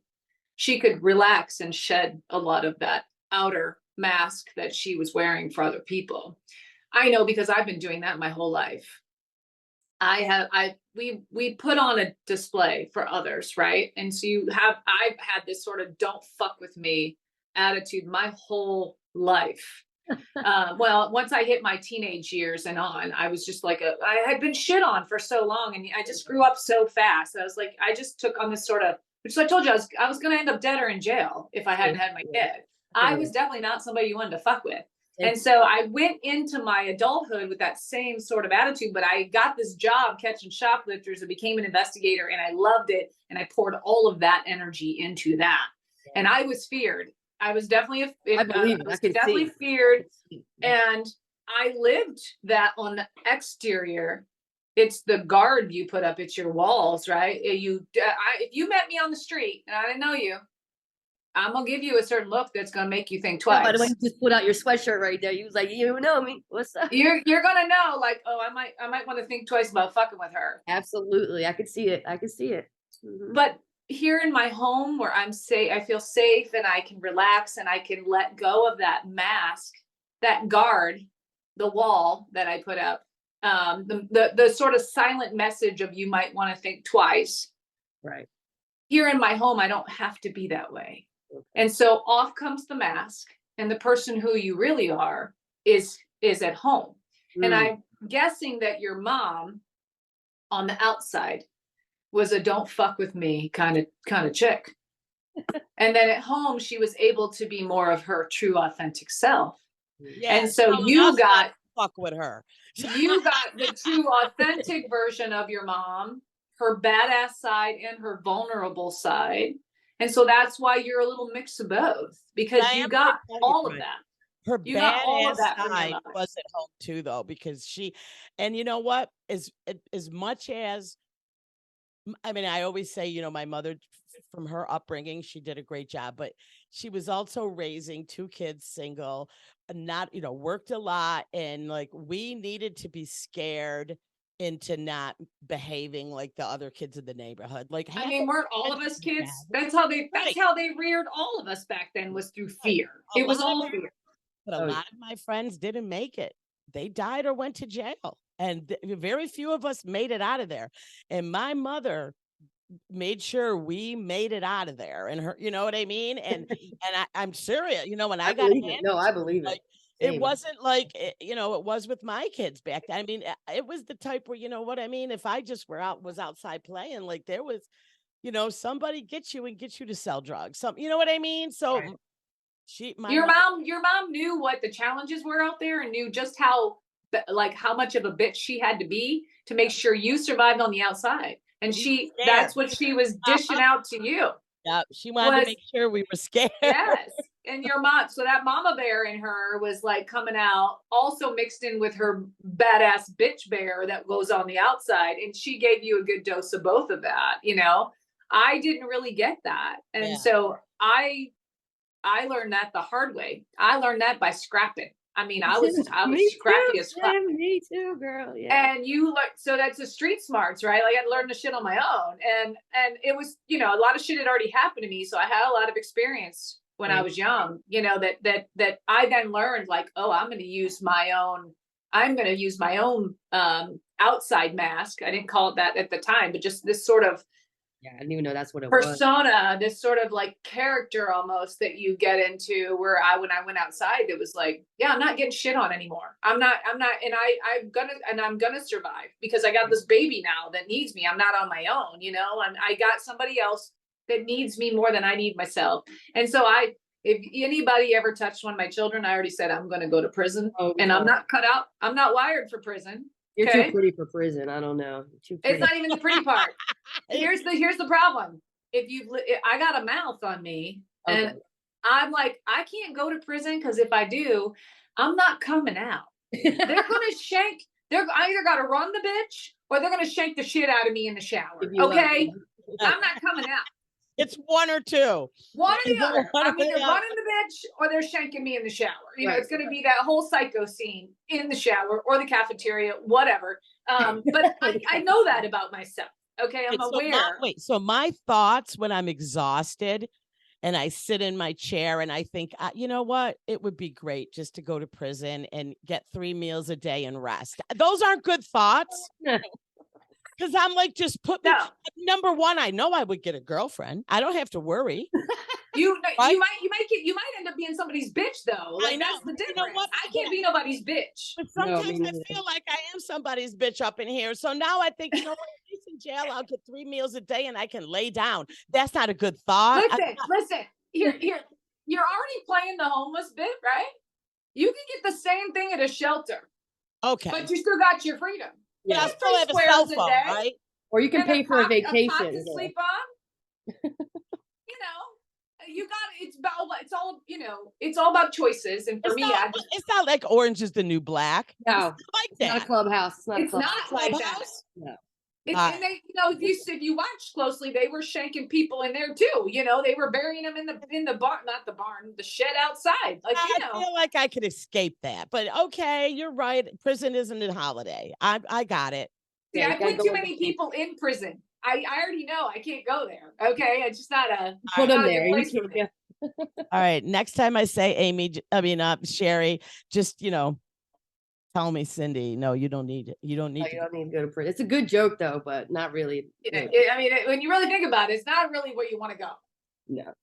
Speaker 2: she could relax and shed a lot of that outer mask that she was wearing for other people. I know, because I've been doing that my whole life. We put on a display for others, right? And so I've had this sort of don't fuck with me attitude my whole life. Well, once I hit my teenage years and on, I was just like I had been shit on for so long, and I just grew up so fast. I was like, I just took on this sort of, which I told you, I was going to end up dead or in jail if I hadn't had my kid. I was definitely not somebody you wanted to fuck with. And so I went into my adulthood with that same sort of attitude, but I got this job catching shoplifters and became an investigator, and I loved it. And I poured all of that energy into that. And I was feared. I was definitely definitely feared. And I lived that on the exterior. It's the guard you put up, it's your walls, right? If you met me on the street and I didn't know you, I'm gonna give you a certain look that's gonna make you think twice.
Speaker 3: By the way, you just put out your sweatshirt right there. You was like, you know me. What's up?
Speaker 2: You're gonna know, like, oh, I might want to think twice about fucking with her.
Speaker 3: Absolutely, I could see it. Mm-hmm.
Speaker 2: But here in my home, where I feel safe and I can relax and I can let go of that mask, that guard, the wall that I put up, the sort of silent message of you might want to think twice.
Speaker 3: Right.
Speaker 2: Here in my home, I don't have to be that way. Okay. And so off comes the mask, and the person who you really are is at home. And I'm guessing that your mom on the outside was a don't fuck with me kind of chick. And then at home, she was able to be more of her true, authentic self. Yeah, and so you got
Speaker 1: fuck with her.
Speaker 2: You got the true, authentic version of your mom, her badass side and her vulnerable side. And so that's why you're a little mix of both, because you got all of that.
Speaker 1: Her badass side was at home too, though, because and you know what? As much as, I mean, I always say, my mother, from her upbringing, she did a great job, but she was also raising 2 kids single, not, worked a lot. And like, we needed to be scared into not behaving like the other kids in the neighborhood. Like,
Speaker 2: I
Speaker 1: half
Speaker 2: mean,
Speaker 1: of
Speaker 2: weren't
Speaker 1: my
Speaker 2: all of
Speaker 1: friends
Speaker 2: us
Speaker 1: did
Speaker 2: kids?
Speaker 1: that.
Speaker 2: That's
Speaker 1: Right,
Speaker 2: how they reared all of us back then, was through
Speaker 1: right.
Speaker 2: fear.
Speaker 1: A
Speaker 2: It was
Speaker 1: lot of
Speaker 2: all
Speaker 1: our
Speaker 2: fear.
Speaker 1: But a
Speaker 3: Oh,
Speaker 1: lot of my friends didn't make it. They died or went to jail. And very few of us made it out of there. And my mother made sure we made it out of there. And her, you know what I mean? And I'm serious. You know, when
Speaker 3: I
Speaker 1: I got
Speaker 3: believe it.
Speaker 1: handed
Speaker 3: No, I
Speaker 1: to me,
Speaker 3: believe it.
Speaker 1: like, it
Speaker 3: Same.
Speaker 1: wasn't like you know, it was with my kids back then. I mean, it was the type where, you know what I mean? If I just was outside playing, like there was, you know, somebody gets you and gets you to sell drugs. Some, you know what I mean? So
Speaker 3: Right.
Speaker 1: my mom,
Speaker 2: Your mom knew what the challenges were out there and knew just how like how much of a bitch she had to be to make sure you survived on the outside. And
Speaker 1: we were scared.
Speaker 2: that's what she was dishing out to you.
Speaker 1: Yeah, she wanted to
Speaker 2: Was
Speaker 1: make sure we were scared.
Speaker 2: yes. And your mom, so that mama bear in her was like coming out, also mixed in with her badass bitch bear that goes on the outside. And she gave you a good dose of both of that, you know. I didn't really get that. And
Speaker 1: Yeah.
Speaker 2: so I learned that the hard way. I learned that by scrapping. I mean, I was
Speaker 3: Me
Speaker 2: scrappy
Speaker 3: too,
Speaker 2: as crap.
Speaker 3: Slim, me too, girl. Yeah.
Speaker 2: And you learn, so that's the street smarts, right? Like I learned the shit on my own. And it was, you know, a lot of shit had already happened to me. So I had a lot of experience when I
Speaker 3: Right.
Speaker 2: was young, you know, that I then learned like, oh, I'm gonna use my own outside mask. I didn't call it that at the time, but just this sort of
Speaker 3: Yeah, I didn't even know that's what it was.
Speaker 2: persona, this sort of like character almost that you get into where when I went outside, it was like, yeah, I'm not getting shit on anymore. I'm not, and I'm gonna survive because I got this baby now that needs me. I'm not on my own, you know, and I got somebody else that needs me more than I need myself. And so if anybody ever touched one of my children, I already said, I'm going to go to prison and I'm not cut out. I'm not wired for prison.
Speaker 3: You're
Speaker 2: Okay?
Speaker 3: too pretty for prison. I don't know. Too pretty.
Speaker 2: It's not even the pretty part. Here's the problem. I got a mouth on me, and
Speaker 3: Okay.
Speaker 2: I'm like, I can't go to prison because if I do, I'm not coming out. They're gonna shank. They're I either got to run the bitch or they're gonna shank the shit out of me in the shower.
Speaker 3: If you love
Speaker 2: Okay,
Speaker 3: me.
Speaker 2: I'm not coming out.
Speaker 1: It's one or two.
Speaker 2: One or the
Speaker 1: It's
Speaker 2: other.
Speaker 1: one or
Speaker 2: I'm either
Speaker 1: the other.
Speaker 2: running the bitch or they're shanking me in the shower. You know,
Speaker 3: Right,
Speaker 2: it's going to be that whole psycho scene in the shower or the cafeteria, whatever. But I know that about myself. Okay, I'm aware.
Speaker 1: So my thoughts when I'm exhausted and I sit in my chair and I think, you know what? It would be great just to go to prison and get 3 meals a day and rest. Those aren't good thoughts. Because I'm like, just put me.
Speaker 2: No.
Speaker 1: Number one, I know I would get a girlfriend. I don't have to worry.
Speaker 2: You
Speaker 1: Right?
Speaker 2: might end up being somebody's bitch though. Like
Speaker 1: I know.
Speaker 2: that's the
Speaker 1: You
Speaker 2: difference.
Speaker 1: know what?
Speaker 2: I can't be nobody's bitch.
Speaker 1: But
Speaker 3: No,
Speaker 1: sometimes
Speaker 3: me
Speaker 1: I
Speaker 3: neither.
Speaker 1: feel like I am somebody's bitch up in here. So now I think, you know what? At least in jail, I'll get 3 meals a day and I can lay down. That's not a good thought.
Speaker 2: Listen. Here. You're already playing the homeless bit, right? You can get the same thing at a shelter,
Speaker 1: Okay.
Speaker 2: but you still got your freedom.
Speaker 1: But I
Speaker 3: Yeah.
Speaker 1: still have a cell phone, right?
Speaker 3: Or you can
Speaker 2: And
Speaker 3: pay for a
Speaker 2: cot
Speaker 3: vacation.
Speaker 2: to sleep on. You know, you got it's all about choices. And for me,
Speaker 1: It's not like Orange is the New Black.
Speaker 3: No,
Speaker 1: It's not like
Speaker 3: it's not a
Speaker 1: that.
Speaker 3: clubhouse. It's not a
Speaker 2: it's
Speaker 3: clubhouse.
Speaker 2: not like that.
Speaker 1: Clubhouse?
Speaker 3: No.
Speaker 2: And they, you know, if you watch closely, they were shanking people in there too. You know, they were burying them in the barn, not the barn, the shed outside. Like, you know,
Speaker 1: I feel like I could escape that. But okay, you're right. Prison isn't a holiday. I got it.
Speaker 2: see,
Speaker 3: Yeah,
Speaker 2: I
Speaker 3: you gotta
Speaker 2: put
Speaker 3: go
Speaker 2: too
Speaker 3: with
Speaker 2: many
Speaker 3: the
Speaker 2: people in prison. I already know I can't go there. Okay, it's just not a
Speaker 3: Put them
Speaker 2: not a good
Speaker 3: there. You
Speaker 2: place for
Speaker 3: can't
Speaker 2: me.
Speaker 3: go.
Speaker 1: All right. Next time I say Sherri, just, you know, tell me, Cindy, no, you don't need it. You don't need
Speaker 3: No,
Speaker 1: to.
Speaker 3: you don't need to go to prison. It's a good joke though, but not really.
Speaker 2: I mean, when you really think about it, it's not really where you want to go.
Speaker 3: No.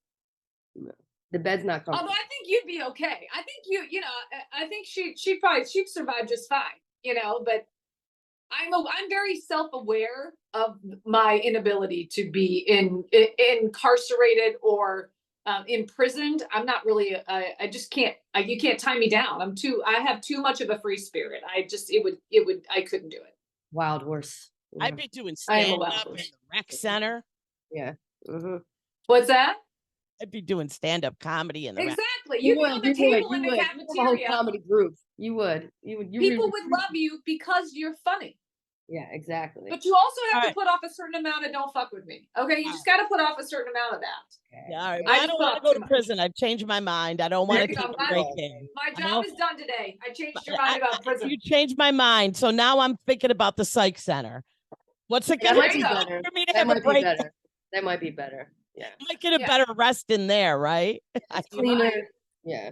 Speaker 3: The bed's not comfortable.
Speaker 2: Although I think you'd be okay. I think you know, I think she'd survive just fine, you know, but I'm very self-aware of my inability to be incarcerated or imprisoned. I'm not really, I just can't, you can't tie me down. I have too much of a free spirit. I couldn't do it.
Speaker 3: Wild horse. Yeah.
Speaker 1: I'd be doing
Speaker 2: I am a
Speaker 1: stand
Speaker 2: wild
Speaker 1: up in
Speaker 2: horse.
Speaker 1: the rec center.
Speaker 3: Yeah. Mhm.
Speaker 2: What's that?
Speaker 1: I'd be doing stand up comedy in the rec.
Speaker 2: Exactly. You'd be on the table in the
Speaker 3: You have a whole
Speaker 2: cafeteria.
Speaker 3: comedy group. You would.
Speaker 2: People would love you because you're funny.
Speaker 3: Yeah, exactly.
Speaker 2: But you also have
Speaker 1: All
Speaker 2: to
Speaker 1: right.
Speaker 2: put off a certain amount of don't fuck with me. Okay. You
Speaker 1: All
Speaker 2: just got to put off a certain amount of that.
Speaker 1: Yeah, all right.
Speaker 2: I
Speaker 1: I
Speaker 2: just
Speaker 1: don't
Speaker 2: put
Speaker 1: want to
Speaker 2: off
Speaker 1: go
Speaker 2: too
Speaker 1: to
Speaker 2: much.
Speaker 1: prison. I've changed my mind. I don't want
Speaker 2: There
Speaker 1: to
Speaker 2: you go.
Speaker 1: take a break in.
Speaker 2: My
Speaker 1: I
Speaker 2: job
Speaker 1: don't.
Speaker 2: is done today. I changed your mind about prison.
Speaker 1: You changed my mind. So now I'm thinking about the psych center. What's it
Speaker 3: That
Speaker 1: going
Speaker 3: might
Speaker 1: to
Speaker 3: be
Speaker 1: take
Speaker 3: better.
Speaker 1: for me to
Speaker 3: That
Speaker 1: have a
Speaker 3: might be
Speaker 1: break?
Speaker 3: better. That might be better. Yeah.
Speaker 1: I might get a
Speaker 2: Yeah.
Speaker 1: better rest in there, right?
Speaker 3: It's
Speaker 2: You
Speaker 3: cleaner.
Speaker 2: might.
Speaker 3: Yeah,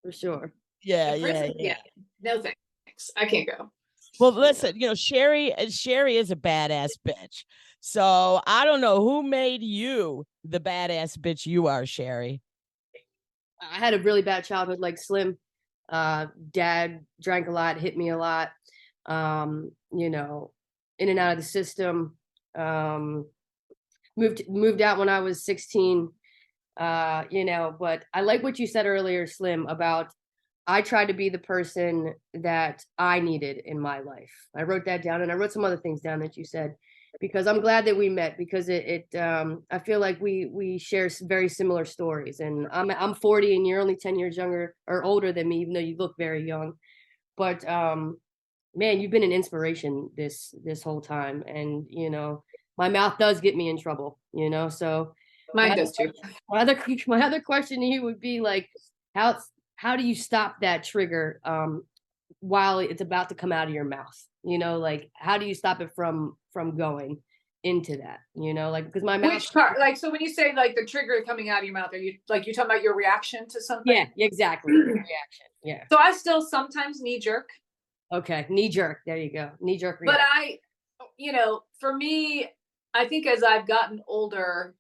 Speaker 3: for sure.
Speaker 1: Yeah,
Speaker 2: In
Speaker 1: yeah,
Speaker 2: prison,
Speaker 1: yeah.
Speaker 2: no thanks. I can't go.
Speaker 1: Well, listen, Sherri is a badass bitch. So I don't know who made you the badass bitch you are, Sherri.
Speaker 3: I had a really bad childhood, like Slim. Dad drank a lot, hit me a lot. You know, in and out of the system. Moved out when I was 16. You know, but I like what you said earlier, Slim, about I tried to be the person that I needed in my life. I wrote that down, and I wrote some other things down that you said, because I'm glad that we met, because I feel like we share very similar stories. And I'm 40 and you're only 10 years younger or older than me, even though you look very young. But man, you've been an inspiration this whole time. And my mouth does get me in trouble, so
Speaker 2: Mine does too.
Speaker 3: my other question to you would be like, how do you stop that trigger while it's about to come out of your mouth? Like, how do you stop it from going into that? Like, because my mouth.
Speaker 2: Which part? Like, so when you say like the trigger coming out of your mouth, are you talking about your reaction to something?
Speaker 3: Yeah, exactly. Reaction. Yeah.
Speaker 2: So I still sometimes knee jerk.
Speaker 3: Okay, knee jerk. There you go. Knee jerk
Speaker 2: But
Speaker 3: reaction.
Speaker 2: for me, I think as I've gotten older,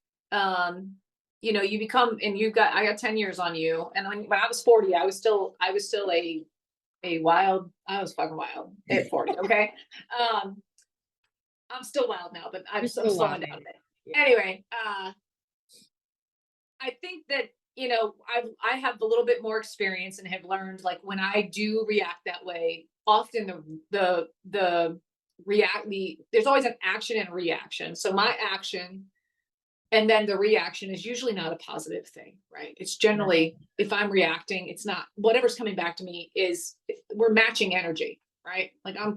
Speaker 2: you become, and I got 10 years on you. And when I was 40, I was still a wild, I was fucking wild at 40. Okay. I'm still wild now, but I'm slowing down a bit. Yeah. Anyway, I think that, I have a little bit more experience and have learned, like, when I do react that way, often there's always an action and a reaction. So my action and then the reaction is usually not a positive thing, right? It's generally, if I'm reacting, it's not, whatever's coming back to me we're matching energy, right? Like I'm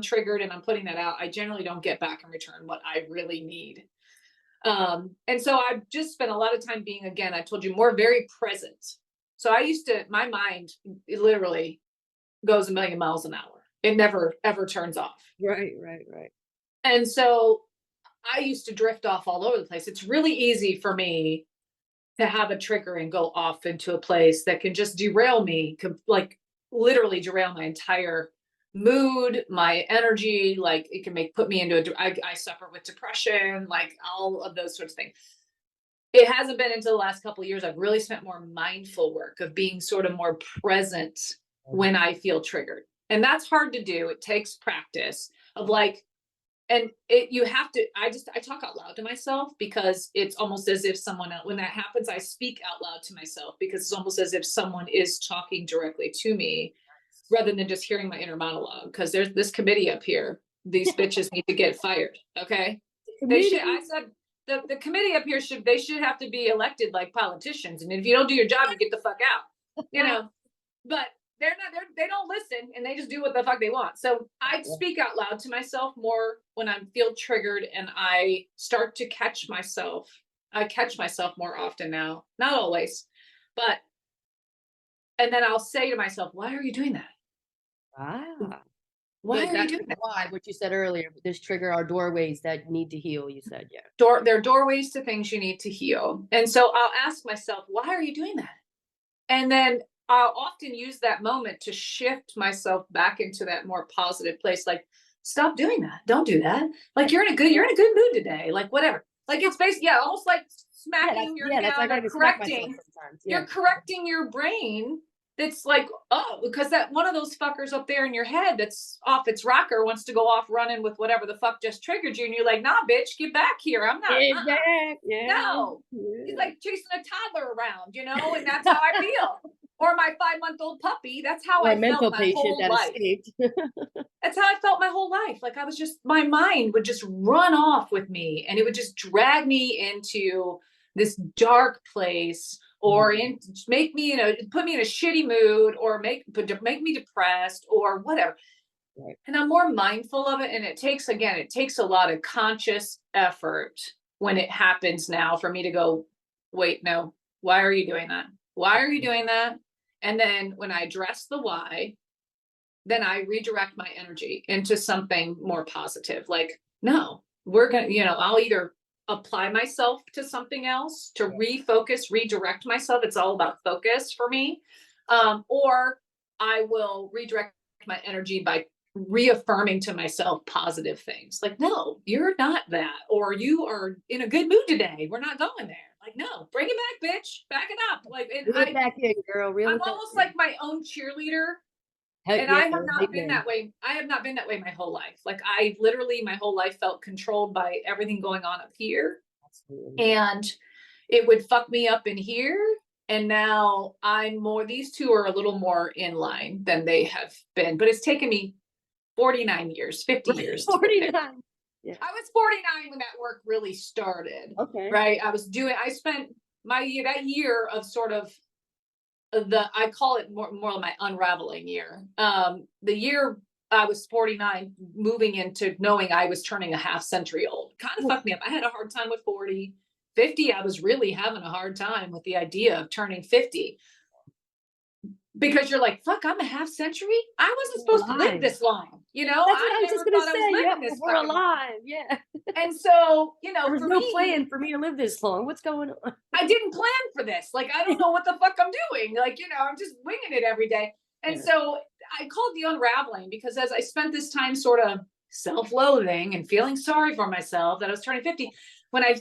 Speaker 2: triggered and I'm putting that out. I generally don't get back in return what I really need. And so I've just spent a lot of time being, again, I told you, more very present. So my mind, it literally goes a million miles an hour. It never, ever turns off.
Speaker 3: Right.
Speaker 2: And so I used to drift off all over the place. It's really easy for me to have a trigger and go off into a place that can just derail me, like literally derail my entire mood, my energy. Like it can put me into I suffer with depression, like all of those sorts of things. It hasn't been until the last couple of years I've really spent more mindful work of being sort of more present when I feel triggered. And that's hard to do. It takes practice of like, and you have to, I talk out loud to myself, because it's almost as if when that happens, I speak out loud to myself, because it's almost as if someone is talking directly to me rather than just hearing my inner monologue. Because there's this committee up here. These bitches need to get fired. Okay. I said the committee up here should have to be elected like politicians. And if you don't do your job, you get the fuck out, but they don't listen, and they just do what the fuck they want. So I speak out loud to myself more when I feel triggered, and I start to catch myself. I catch myself more often now, not always, and then I'll say to myself, why are you doing that? Why are you doing that?
Speaker 3: Why, what you said earlier, this trigger are doorways that need to heal, you said. Yeah.
Speaker 2: There are doorways to things you need to heal. And so I'll ask myself, why are you doing that? And then I'll often use that moment to shift myself back into that more positive place. Like, stop doing that. Don't do that. Like, you're in a good mood today. Like, whatever. Like, it's basically, almost like smacking your hand or correcting. You're correcting your brain. That's like, because that one of those fuckers up there in your head that's off its rocker wants to go off running with whatever the fuck just triggered you. And you're like, nah, bitch, get back here. I'm not. No. He's like chasing a toddler around, and that's how I feel. Or my 5-month-old puppy. That's how I felt my whole life. That's how I felt my whole life. Like my mind would just run off with me, and it would just drag me into this dark place, or make me, put me in a shitty mood, or make me depressed, or whatever.
Speaker 3: Right.
Speaker 2: And I'm more mindful of it. And it takes a lot of conscious effort when it happens now for me to go, wait, no, why are you doing that? Why are you doing that? And then when I address the why, then I redirect my energy into something more positive. Like, no, we're going to, I'll either apply myself to something else to refocus, redirect myself. It's all about focus for me. Or I will redirect my energy by reaffirming to myself positive things. Like, no, you're not that. Or you are in a good mood today. We're not going there. Like, no, bring it back, bitch. Back it up. Like,
Speaker 3: Reel it back in, girl. Reel
Speaker 2: I'm
Speaker 3: it back
Speaker 2: almost
Speaker 3: in.
Speaker 2: like my own cheerleader.
Speaker 3: Heck
Speaker 2: And
Speaker 3: yeah,
Speaker 2: I have not been
Speaker 3: amen.
Speaker 2: that way. I have not been that way my whole life. Like, I literally, my whole life felt controlled by everything going on up here.
Speaker 3: Absolutely.
Speaker 2: And it would fuck me up in here. And now these two are a little more in line than they have been. But it's taken me 49 years, 50 years.
Speaker 3: 49. Yeah.
Speaker 2: I was 49 when that work really started.
Speaker 3: Okay.
Speaker 2: Right. I spent that year of sort of I call it more my unraveling year. The year I was 49, moving into knowing I was turning a half century old, kind of fucked me up. I had a hard time with 40. 50, I was really having a hard time with the idea of turning 50. Because you're like, fuck, I'm a half century. I wasn't supposed to live this long.
Speaker 3: That's what I was
Speaker 2: I
Speaker 3: just
Speaker 2: never
Speaker 3: gonna
Speaker 2: thought I was
Speaker 3: say.
Speaker 2: living
Speaker 3: Yeah,
Speaker 2: this
Speaker 3: we're
Speaker 2: fucking long.
Speaker 3: alive. Yeah.
Speaker 2: And so,
Speaker 3: There was
Speaker 2: for
Speaker 3: no
Speaker 2: me,
Speaker 3: plan for me to live this long. What's going on?
Speaker 2: I didn't plan for this. Like, I don't know what the fuck I'm doing. Like, I'm just winging it every day. And so I called the unraveling because as I spent this time sort of self-loathing and feeling sorry for myself that I was turning 50, when I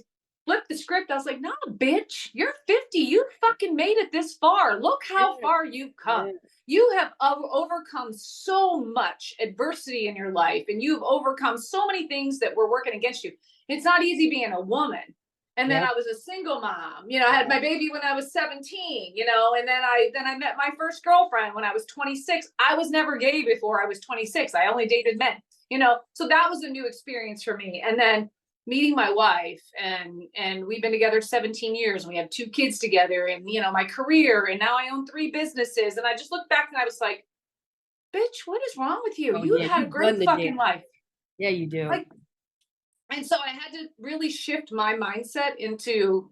Speaker 2: flipped the script, I was like, no, bitch, you're 50. You fucking made it this far. Look how far you've come.
Speaker 3: Yeah.
Speaker 2: You have overcome so much adversity in your life, and you've overcome so many things that were working against you. It's not easy being a woman. And then I was a single mom. I had my baby when I was 17, and then I met my first girlfriend when I was 26. I was never gay before I was 26. I only dated men, so that was a new experience for me. And then meeting my wife, and we've been together 17 years, and we have 2 kids together, and my career, and now I own 3 businesses. And I just looked back and I was like, bitch, what is wrong with you?
Speaker 3: Oh,
Speaker 2: You
Speaker 3: yeah,
Speaker 2: had a
Speaker 3: you
Speaker 2: great
Speaker 3: run the
Speaker 2: fucking
Speaker 3: damn
Speaker 2: life.
Speaker 3: Yeah, you do.
Speaker 2: And so I had to really shift my mindset into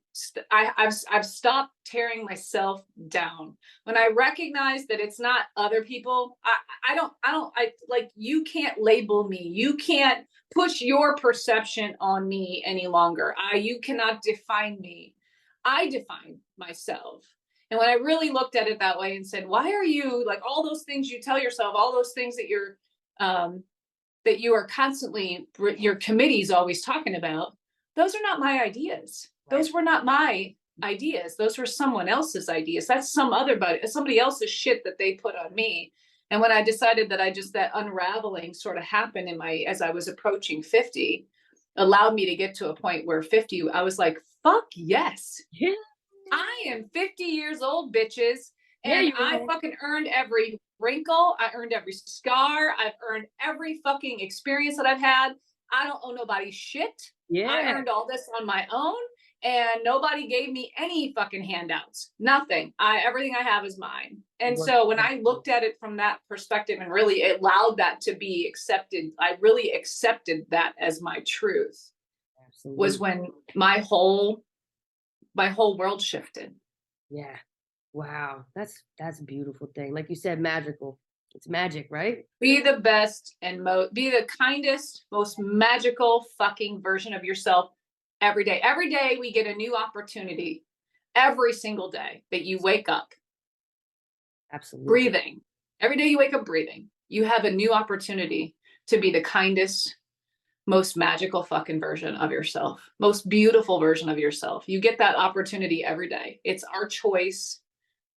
Speaker 2: I've stopped tearing myself down. When I recognize that it's not other people, I like, you can't label me. You can't push your perception on me any longer. You cannot define me. I define myself. And when I really looked at it that way and said, why are you, like, all those things you tell yourself, all those things that you are constantly, your committee's always talking about, those are not my ideas. Those were not my ideas. Those were someone else's ideas. That's somebody else's shit that they put on me. And when I decided that unraveling sort of happened as I was approaching 50, allowed me to get to a point where 50, I was like, fuck yes.
Speaker 3: Yeah.
Speaker 2: I am 50 years old, bitches.
Speaker 3: Yeah,
Speaker 2: And
Speaker 3: you
Speaker 2: I
Speaker 3: are.
Speaker 2: fucking earned every wrinkle. I earned every scar. I've earned every fucking experience that I've had. I don't owe nobody shit.
Speaker 3: Yeah.
Speaker 2: I earned all this on my own, and nobody gave me any fucking handouts. Nothing. Everything I have is mine. And so when I looked at it from that perspective and really allowed that to be accepted, I really accepted that as my truth.
Speaker 3: Absolutely.
Speaker 2: Was when my whole world shifted.
Speaker 3: Yeah. Wow. That's a beautiful thing. Like you said, magical. It's magic, right?
Speaker 2: Be the best and be the kindest, most magical fucking version of yourself every day. Every day we get a new opportunity. Every single day that you wake up.
Speaker 3: Absolutely.
Speaker 2: Breathing. Every day you wake up breathing. You have a new opportunity to be the kindest, most magical fucking version of yourself. Most beautiful version of yourself. You get that opportunity every day. It's our choice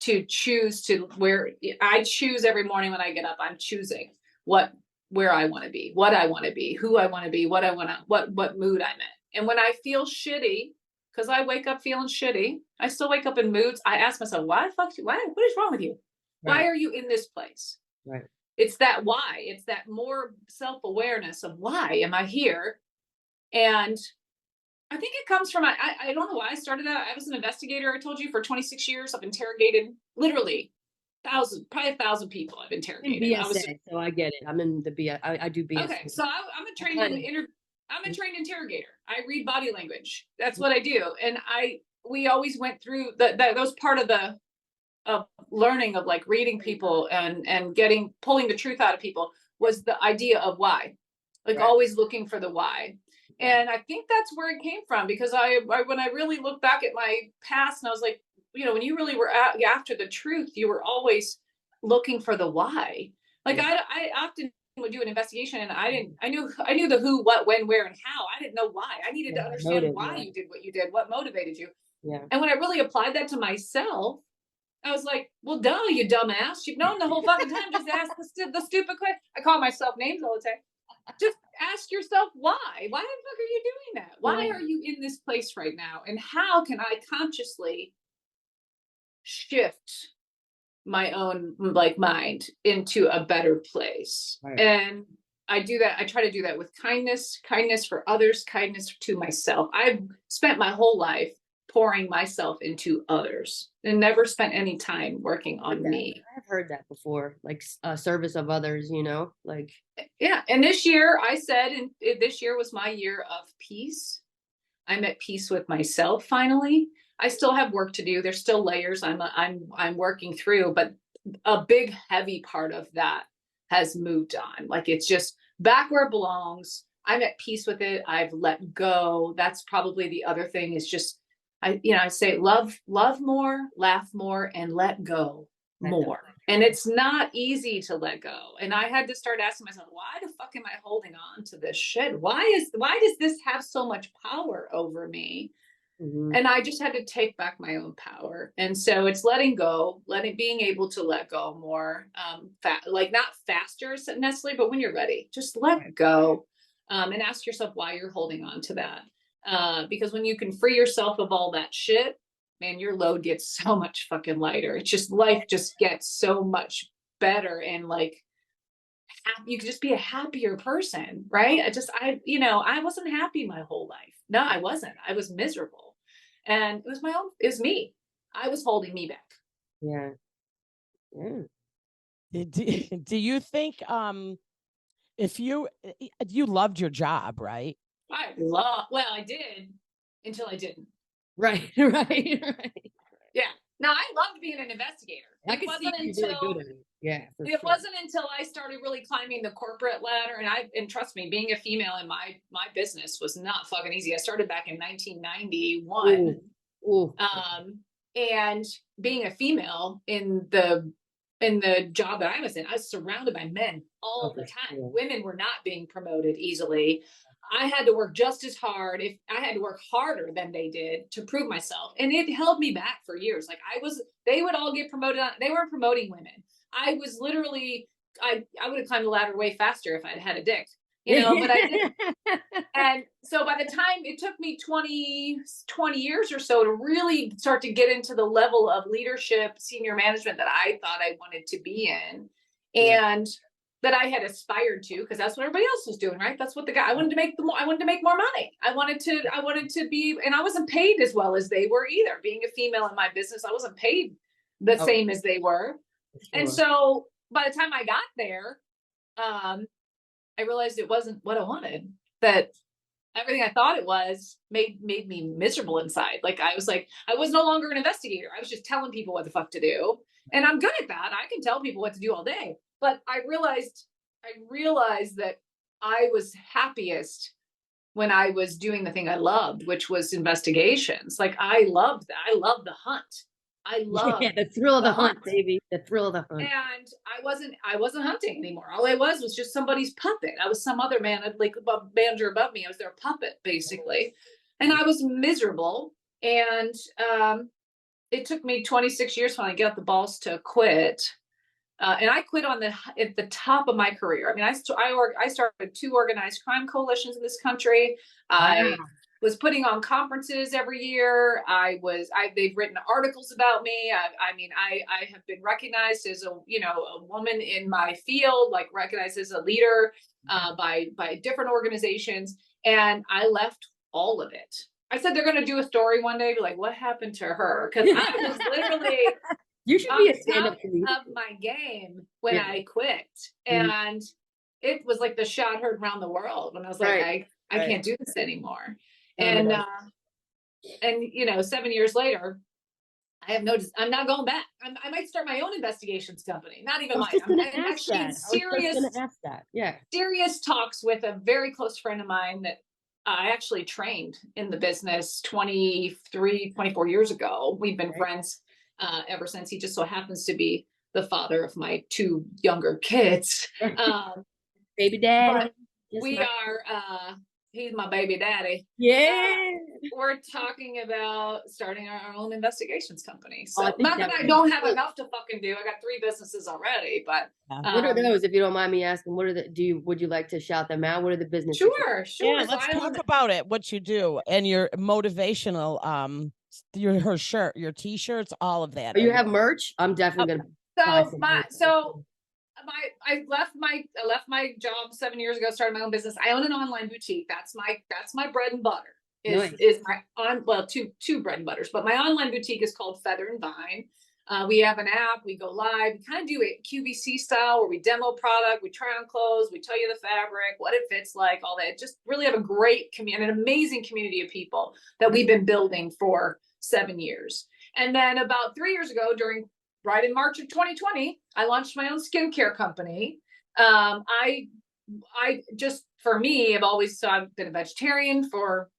Speaker 2: to choose where I choose every morning when I get up. I'm choosing where I want to be, what I want to be, who I want to be, what mood I'm in. And when I feel shitty, because I wake up feeling shitty, I still wake up in moods. I ask myself, what is wrong with you?
Speaker 3: Right.
Speaker 2: Why are you in this place?
Speaker 3: Right.
Speaker 2: It's that why. It's that more self-awareness of why am I here? And I think it comes from, I don't know why I started that. I was an investigator, I told you, for 26 years. I've interrogated literally probably 1,000 people I've
Speaker 3: In
Speaker 2: interrogated. I was
Speaker 3: BSA, so I get it. I'm in the BS. I do BSA.
Speaker 2: okay. So I'm a trained
Speaker 3: Fine.
Speaker 2: I'm a trained interrogator. I read body language. That's what I do. And we always went through that was part of the learning of like reading people and pulling the truth out of people was the idea of why, like
Speaker 3: Right.
Speaker 2: always looking for the why. And I think that's where it came from, because I when I really look back at my past, and I was like, when you really were after the truth, you were always looking for the why. Like I often would do an investigation, and I knew the who, what, when, where, and how. I didn't know why. I needed to understand
Speaker 3: Motive,
Speaker 2: why you did what you did, what motivated you.
Speaker 3: Yeah.
Speaker 2: And when I really applied that to myself, I was like, well, duh, you dumbass. You've known the whole fucking time. Just ask the stupid question. I call myself names all the time. Just ask yourself why. Why the fuck are you doing that? Why are you in this place right now? And how can I consciously shift my own like mind into a better place?
Speaker 3: Right.
Speaker 2: And I do that. I try to do that with kindness for others, kindness to myself. I've spent my whole life pouring myself into others and never spent any time working on me.
Speaker 3: I've heard that before, like service of others, like.
Speaker 2: Yeah. And this year I said, and this year was my year of peace. I'm at peace with myself. Finally, I still have work to do. There's still layers I'm working through, but a big, heavy part of that has moved on. Like it's just back where it belongs. I'm at peace with it. I've let go. That's probably the other thing is just, I say love more, laugh more, and let go more. And it's not easy to let go. And I had to start asking myself, why the fuck am I holding on to this shit? Why does this have so much power over me?
Speaker 3: Mm-hmm.
Speaker 2: And I just had to take back my own power. And so it's letting go, being able to let go more, like not faster necessarily, but when you're ready, just let go, and ask yourself why you're holding on to that. Because when you can free yourself of all that shit, man, your load gets so much fucking lighter. It's just life just gets so much better, and like you could just be a happier person, right? I wasn't happy my whole life. No, I wasn't. I was miserable, and it was me. I was holding me back.
Speaker 3: Yeah.
Speaker 1: Do you think if you loved your job, right?
Speaker 2: I did until I didn't.
Speaker 3: Right.
Speaker 2: Yeah. No, I loved being an investigator.
Speaker 3: I could see you really good at it. Yeah.
Speaker 2: It wasn't until I started really climbing the corporate ladder, and trust me, being a female in my business was not fucking easy. I started back in 1991.
Speaker 3: Ooh.
Speaker 2: And being a female in the job that I was in, I was surrounded by men all the time.
Speaker 3: Yeah.
Speaker 2: Women were not being promoted easily. I had to work just as hard. If I had to work harder than they did to prove myself. And it held me back for years. Like they would all get promoted. They weren't promoting women. I was literally, I would have climbed the ladder way faster if I'd had a dick, but I didn't. And so by the time it took me 20 years or so to really start to get into the level of leadership, senior management that I thought I wanted to be in, and that I had aspired to, because that's what everybody else was doing, right? That's what I wanted to make I wanted to make more money. I wanted to be, and I wasn't paid as well as they were either. Being a female in my business, I wasn't paid the same as they were. Sure. And so by the time I got there, I realized it wasn't what I wanted. That everything I thought it was made me miserable inside. Like I was no longer an investigator. I was just telling people what the fuck to do. And I'm good at that. I can tell people what to do all day. But I realized that I was happiest when I was doing the thing I loved, which was investigations. Like I loved that. I loved the hunt. I love
Speaker 3: the thrill of the hunt, baby. The thrill of the hunt.
Speaker 2: And I wasn't hunting anymore. All I was just somebody's puppet. I was some other man, like a manager above me. I was their puppet, basically. And I was miserable. And it took me 26 years when I got the balls to quit. And I quit at the top of my career. I mean, I started 2 organized crime coalitions in this country. I was putting on conferences every year. They've written articles about me. I have been recognized as a woman in my field, like recognized as a leader by different organizations. And I left all of it. I said they're going to do a story one day, be like, what happened to her? Because I was literally
Speaker 3: You should
Speaker 2: on
Speaker 3: be a
Speaker 2: top
Speaker 3: stand-up comedian.
Speaker 2: of my game when
Speaker 3: Yeah.
Speaker 2: I quit.
Speaker 3: Mhm.
Speaker 2: And it was like the shot heard around the world when I was like,
Speaker 3: Right.
Speaker 2: I
Speaker 3: Right.
Speaker 2: can't do this anymore.
Speaker 3: Oh,
Speaker 2: And
Speaker 3: man.
Speaker 2: 7 years later, I have no, I'm not going back. I might start my own investigations company. Not
Speaker 3: I
Speaker 2: even
Speaker 3: was
Speaker 2: mine.
Speaker 3: just gonna
Speaker 2: I'm
Speaker 3: ask
Speaker 2: actually in
Speaker 3: that. I was just gonna ask that. Yeah.
Speaker 2: serious talks with a very close friend of mine that I actually trained in the business 23, 24 years ago. We've been
Speaker 3: Right.
Speaker 2: friends ever since. He just so happens to be the father of my two younger kids.
Speaker 3: Baby daddy.
Speaker 2: But we are, he's my baby daddy.
Speaker 3: Yeah.
Speaker 2: We're talking about starting our own investigations company.
Speaker 3: Oh, I
Speaker 2: So
Speaker 3: think
Speaker 2: not that I
Speaker 3: would
Speaker 2: don't
Speaker 3: be
Speaker 2: have
Speaker 3: cool.
Speaker 2: enough to fucking do. I got 3 businesses already, but
Speaker 3: What are those, if you don't mind me asking? What are would you like to shout them out? What are the businesses?
Speaker 2: sure.
Speaker 1: Yeah,
Speaker 2: So
Speaker 1: let's
Speaker 2: I
Speaker 1: talk
Speaker 2: own,
Speaker 1: about it. What you do and your motivational, her shirt, your t-shirts, all of that.
Speaker 3: Oh, you have merch? I'm definitely gonna buy some merch.
Speaker 2: I left my job 7 years ago, started my own business. I own an online boutique. That's my bread and butter.
Speaker 3: Nice.
Speaker 2: Is my two bread and butters, but my online boutique is called Feather and Vine. We have an app. We go live. We kind of do it QVC style, where we demo product, we try on clothes, we tell you the fabric, what it fits like, all that. Just really have a great community, an amazing community of people that we've been building for 7 years. And then about 3 years ago, right in March of 2020, I launched my own skincare company. I just, for me, I've been a vegetarian for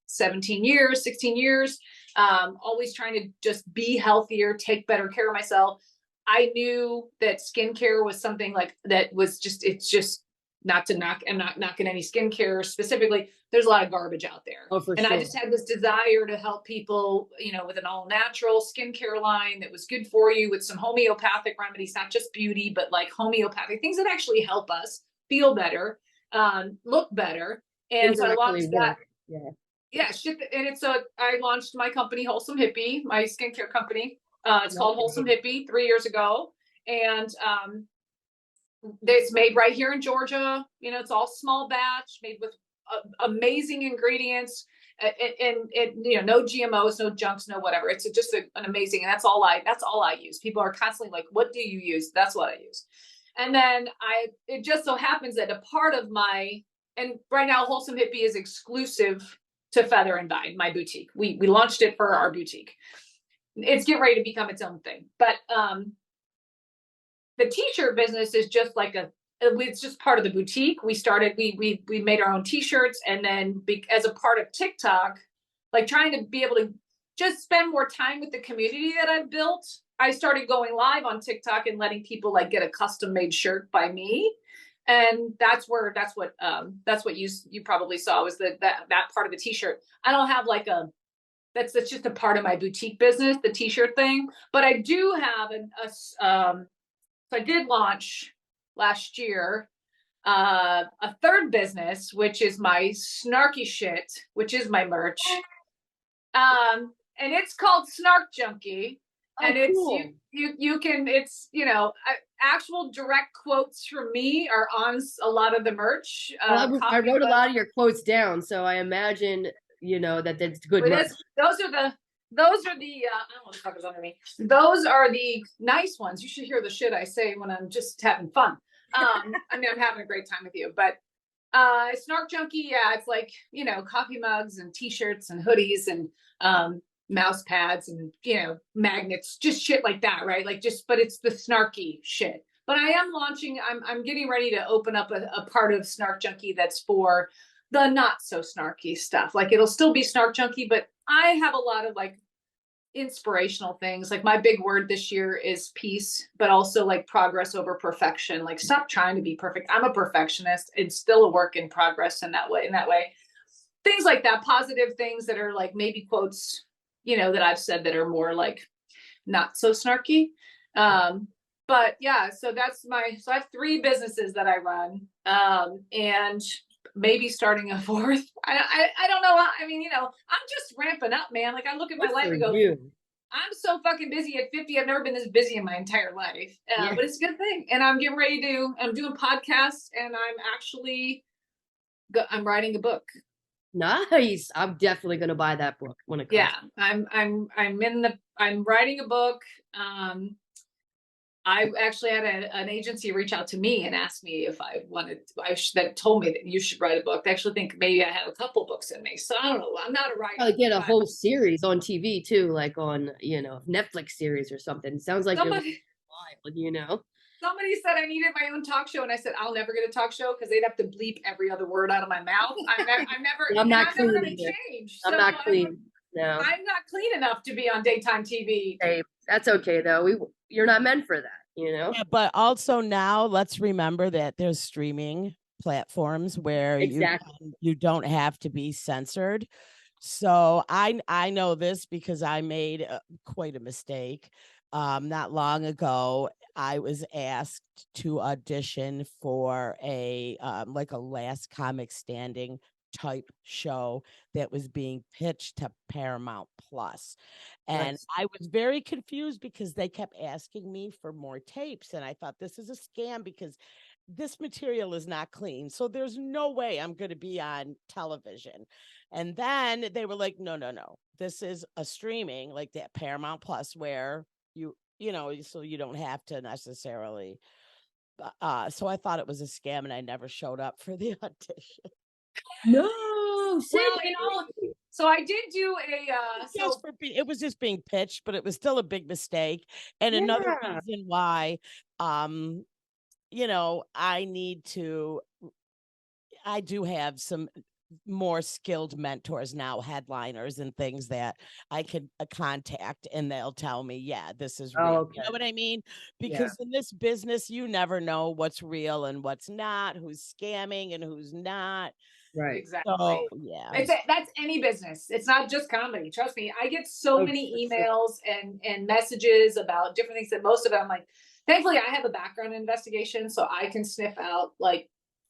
Speaker 2: 17 years, 16 years, always trying to just be healthier, take better care of myself. I knew that skincare was something like that was just, it's just not to knock, I'm not knocking any skincare specifically. There's a lot of garbage out there.
Speaker 3: Oh, for
Speaker 2: And
Speaker 3: sure.
Speaker 2: I just had this desire to help people, with an all natural skincare line that was good for you, with some homeopathic remedies, not just beauty, but like homeopathic things that actually help us feel better, look better. And
Speaker 3: Things
Speaker 2: so
Speaker 3: that
Speaker 2: I
Speaker 3: actually
Speaker 2: launched that.
Speaker 3: work.
Speaker 2: Yeah, I launched my company, Wholesome Hippie, my skincare company. It's called Wholesome Hippie 3 years ago. And it's made right here in Georgia. It's all small batch, made with amazing ingredients, and no GMOs, no junks, no whatever. It's just an amazing, and that's all I use. People are constantly like, "What do you use?" That's what I use. And then it just so happens that a part of and right now Wholesome Hippie is exclusive to Feather and Vine, my boutique. We launched it for our boutique. It's getting ready to become its own thing, but the t-shirt business is just like it's just part of the boutique. We made our own t-shirts, and then as a part of TikTok, like trying to be able to just spend more time with the community that I've built, I started going live on TikTok and letting people like get a custom made shirt by me. And that's what you probably saw was that part of the t-shirt. I don't have like that's just a part of my boutique business, the t-shirt thing, but I do have so I did launch last year a third business, which is my snarky shit, which is my merch. And it's called Snark Junkie. And it's
Speaker 3: cool.
Speaker 2: you can, it's actual direct quotes from me are on a lot of the merch.
Speaker 3: I wrote a lot of your quotes down, so I imagine that's good merch.
Speaker 2: Those are the I don't know what the fuck is under me. Those are the nice ones. You should hear the shit I say when I'm just having fun. I'm having a great time with you. But Snark Junkie, yeah, it's like coffee mugs and t-shirts and hoodies and mouse pads and magnets, just shit like that, right? But it's the snarky shit. But I am launching, I'm getting ready to open up a part of Snark Junkie that's for the not so snarky stuff. Like it'll still be Snark Junkie, but I have a lot of like inspirational things. Like my big word this year is peace, but also like progress over perfection. Like stop trying to be perfect. I'm a perfectionist. It's still a work in progress in that way. Things like that, positive things that are like maybe quotes, that I've said that are more like not so snarky. But yeah, so I have 3 businesses that I run, and maybe starting a 4th. I don't know. I'm just ramping up, man. Like I look at my life and go, I'm so fucking busy at 50. I've never been this busy in my entire life, but it's a good thing. And I'm getting ready I'm doing podcasts, and I'm writing a book.
Speaker 3: Nice. I'm definitely gonna buy that book when it comes.
Speaker 2: Yeah, I'm writing a book. I actually had an agency reach out to me and ask me if I wanted. That told me that you should write a book. They actually think maybe I have a couple books in me. So I don't know. I'm not a writer.
Speaker 3: Probably get a
Speaker 2: but
Speaker 3: whole series on TV too, like on, Netflix series or something. It sounds like you're
Speaker 2: somebody
Speaker 3: wild.
Speaker 2: somebody said I needed my own talk show, and I said I'll never get a talk show because they'd have to bleep every other word out of my mouth. I'm never.
Speaker 3: I'm not
Speaker 2: I'm
Speaker 3: clean
Speaker 2: never going to
Speaker 3: either.
Speaker 2: change.
Speaker 3: I'm
Speaker 2: So
Speaker 3: not clean. No.
Speaker 2: I'm not clean enough to be on daytime TV.
Speaker 3: Hey, that's okay though. You're not meant for that.
Speaker 1: Yeah, but also now let's remember that there's streaming platforms where
Speaker 3: Exactly.
Speaker 1: you don't have to be censored. So I know this because I made quite a mistake. Not long ago, I was asked to audition for a like a Last Comic Standing type show that was being pitched to Paramount Plus. And
Speaker 3: Nice.
Speaker 1: I was very confused because they kept asking me for more tapes. And I thought this is a scam because this material is not clean. So there's no way I'm going to be on television. And then they were like, no, no, no. This is a streaming like that Paramount Plus where so you don't have to necessarily. So I thought it was a scam and I never showed up for the audition.
Speaker 3: No,
Speaker 2: Well,
Speaker 3: seriously.
Speaker 2: so I did do a
Speaker 1: It was just being pitched, but it was still a big mistake. And another
Speaker 3: Yeah.
Speaker 1: reason why, um, I do have some more skilled mentors now, headliners and things that I could contact and they'll tell me, yeah, this is real.
Speaker 3: Oh,
Speaker 1: You know
Speaker 3: okay.
Speaker 1: what I mean?
Speaker 3: Yeah.
Speaker 1: Because in this business, you never know what's real and what's not, who's scamming and who's not.
Speaker 3: Right.
Speaker 2: exactly.
Speaker 1: So, yeah.
Speaker 2: That's any business. It's not just comedy. Trust me. I get so
Speaker 3: Oh,
Speaker 2: many
Speaker 3: for sure.
Speaker 2: emails and messages about different things that most of it I'm like, thankfully I have a background in investigation, so I can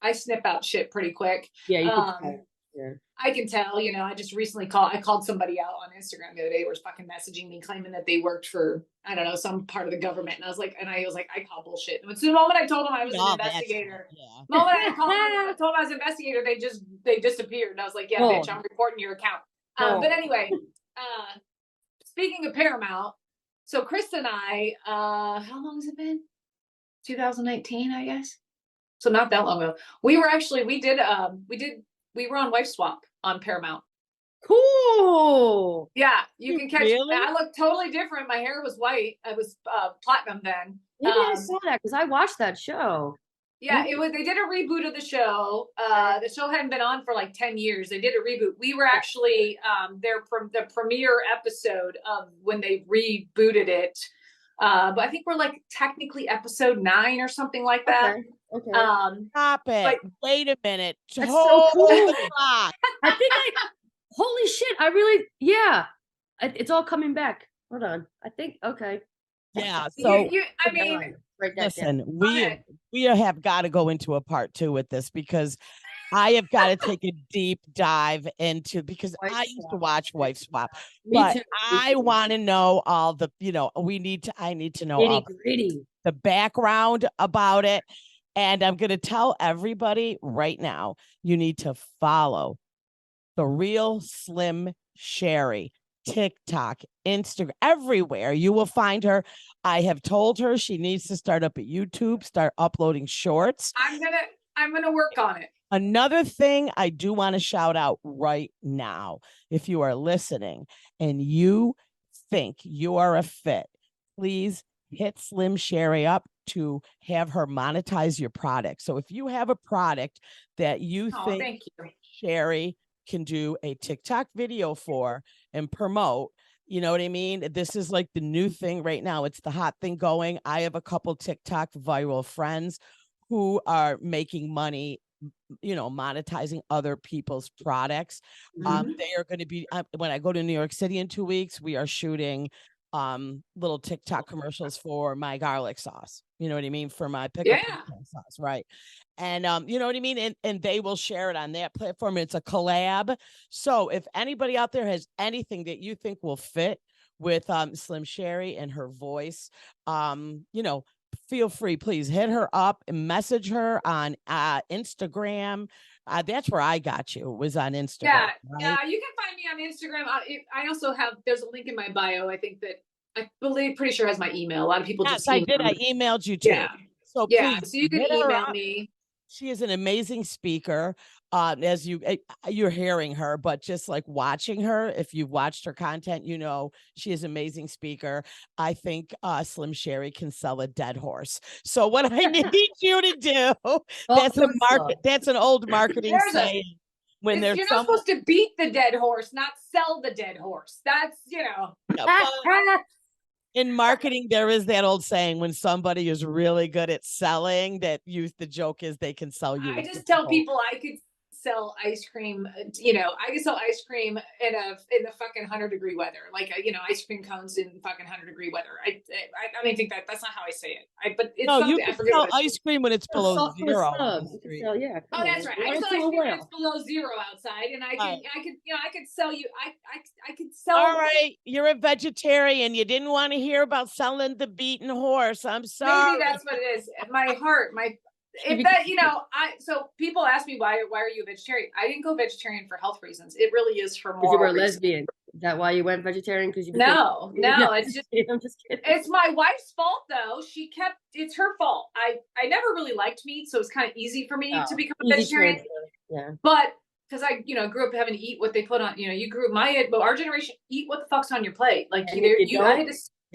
Speaker 2: I sniff out shit pretty quick.
Speaker 3: Yeah, you can
Speaker 2: Um,
Speaker 3: tell. Yeah.
Speaker 2: I can tell, I just recently I called somebody out on Instagram the other day who was fucking messaging me claiming that they worked for, I don't know, some part of the government. And I was like, I call bullshit. And the moment I told them I was an
Speaker 1: All that stuff,
Speaker 2: investigator,
Speaker 1: yeah.
Speaker 2: the moment I told them I was an investigator, they disappeared. And I was like, yeah, bitch, I'm reporting your account. But anyway, speaking of Paramount, so Chris and I, how long has it been? 2019, I guess. So not that long ago. We were actually, we were on Wife Swap on Paramount.
Speaker 3: Cool.
Speaker 2: Yeah, you can catch.
Speaker 1: Really?
Speaker 2: I look totally different. My hair was white. I was platinum then.
Speaker 3: Maybe I saw that because I watched that show.
Speaker 2: Yeah, it was. They did a reboot of the show. The show hadn't been on for like 10 years. They did a reboot. We were actually the premiere episode of when they rebooted it. But I think we're like technically episode 9 or something like that.
Speaker 3: Okay.
Speaker 1: Stop it.
Speaker 2: But
Speaker 1: Wait a minute.
Speaker 3: That's
Speaker 1: Hold
Speaker 3: so cool.
Speaker 1: the clock.
Speaker 3: I think holy shit, it's all coming back. Hold on. I think, okay.
Speaker 1: Yeah. So
Speaker 2: I mean,
Speaker 3: Write that down.
Speaker 1: listen, we have got to go into a part 2 with this because I have got to take a deep dive into because
Speaker 3: Wife
Speaker 1: I used to
Speaker 3: Swap.
Speaker 1: watch Wife Swap,
Speaker 3: Me
Speaker 1: but
Speaker 3: too.
Speaker 1: I want to know all the, I need to know all
Speaker 3: Gritty.
Speaker 1: the background about it. And I'm going to tell everybody right now, you need to follow the real Slim Sherri, TikTok, Instagram, everywhere. You will find her. I have told her she needs to start up at YouTube, start uploading shorts.
Speaker 2: I'm gonna work on it.
Speaker 1: Another thing I do want to shout out right now, if you are listening and you think you are a fit, please hit Slim Sherri up to have her monetize your product. So if you have a product that you think
Speaker 2: thank you.
Speaker 1: Sherri can do a TikTok video for and promote, you know what I mean? This is like the new thing right now. It's the hot thing going. I have a couple TikTok viral friends who are making money, monetizing other people's products. They are going to be, when I go to New York City in 2 weeks, we are shooting little TikTok commercials for my garlic sauce. You know what I mean? For my pickle sauce, right? And you know what I mean? And they will share it on that platform. It's a collab. So if anybody out there has anything that you think will fit with Slim Sherri and her voice, feel free, please hit her up and message her on Instagram. That's where I got you, was on Instagram.
Speaker 2: Yeah,
Speaker 1: right?
Speaker 2: yeah. You can find me on Instagram. I also have. There's a link in my bio. I think that I believe, pretty sure has my email. A lot of people
Speaker 1: Yes,
Speaker 2: just
Speaker 1: I
Speaker 2: email
Speaker 1: did. I
Speaker 2: me.
Speaker 1: emailed you too.
Speaker 2: Yeah,
Speaker 1: So
Speaker 2: yeah.
Speaker 1: please
Speaker 2: So you can
Speaker 1: hit her
Speaker 2: email
Speaker 1: up.
Speaker 2: me.
Speaker 1: She is an amazing speaker. As you're hearing her, but just like watching her, if you've watched her content, you know she is an amazing speaker. I think Slim Sherri can sell a dead horse. So what I need you to do,
Speaker 3: Talk to us, love.
Speaker 1: that's an old marketing
Speaker 2: There's a-
Speaker 1: saying. When there's
Speaker 2: You're not
Speaker 1: someone,
Speaker 2: supposed to beat the dead horse, not sell the dead horse. That's
Speaker 1: in marketing, there is that old saying, when somebody is really good at selling, the joke is they can sell you.
Speaker 2: I just tell people I could sell ice cream. I could sell ice cream in the fucking 100-degree weather, like ice cream cones in fucking 100-degree weather. I don't think that's not how I say it. But it's
Speaker 1: No,
Speaker 2: something.
Speaker 1: you can sell ice cream when it's below
Speaker 3: Talk to us,
Speaker 1: zero.
Speaker 3: love. You can sell, yeah.
Speaker 2: Oh, that's right. I sell ice cream when it's below zero outside, and I could sell you. I could sell.
Speaker 1: All right, you're a vegetarian. You didn't want to hear about selling the beaten horse. I'm sorry.
Speaker 2: Maybe that's what it is. My heart, so people ask me why are you a vegetarian? I didn't go vegetarian for health reasons. It really is for
Speaker 3: Because you were a
Speaker 2: reasons.
Speaker 3: lesbian. Is that why you went vegetarian? Because you
Speaker 2: No, it's just
Speaker 3: I'm just kidding.
Speaker 2: It's my wife's fault though. It's her fault. I never really liked meat, so it's kind of easy for me to become a vegetarian.
Speaker 3: Yeah.
Speaker 2: But because I, grew up having to eat what they put on, but our generation eat what the fuck's on your plate. Like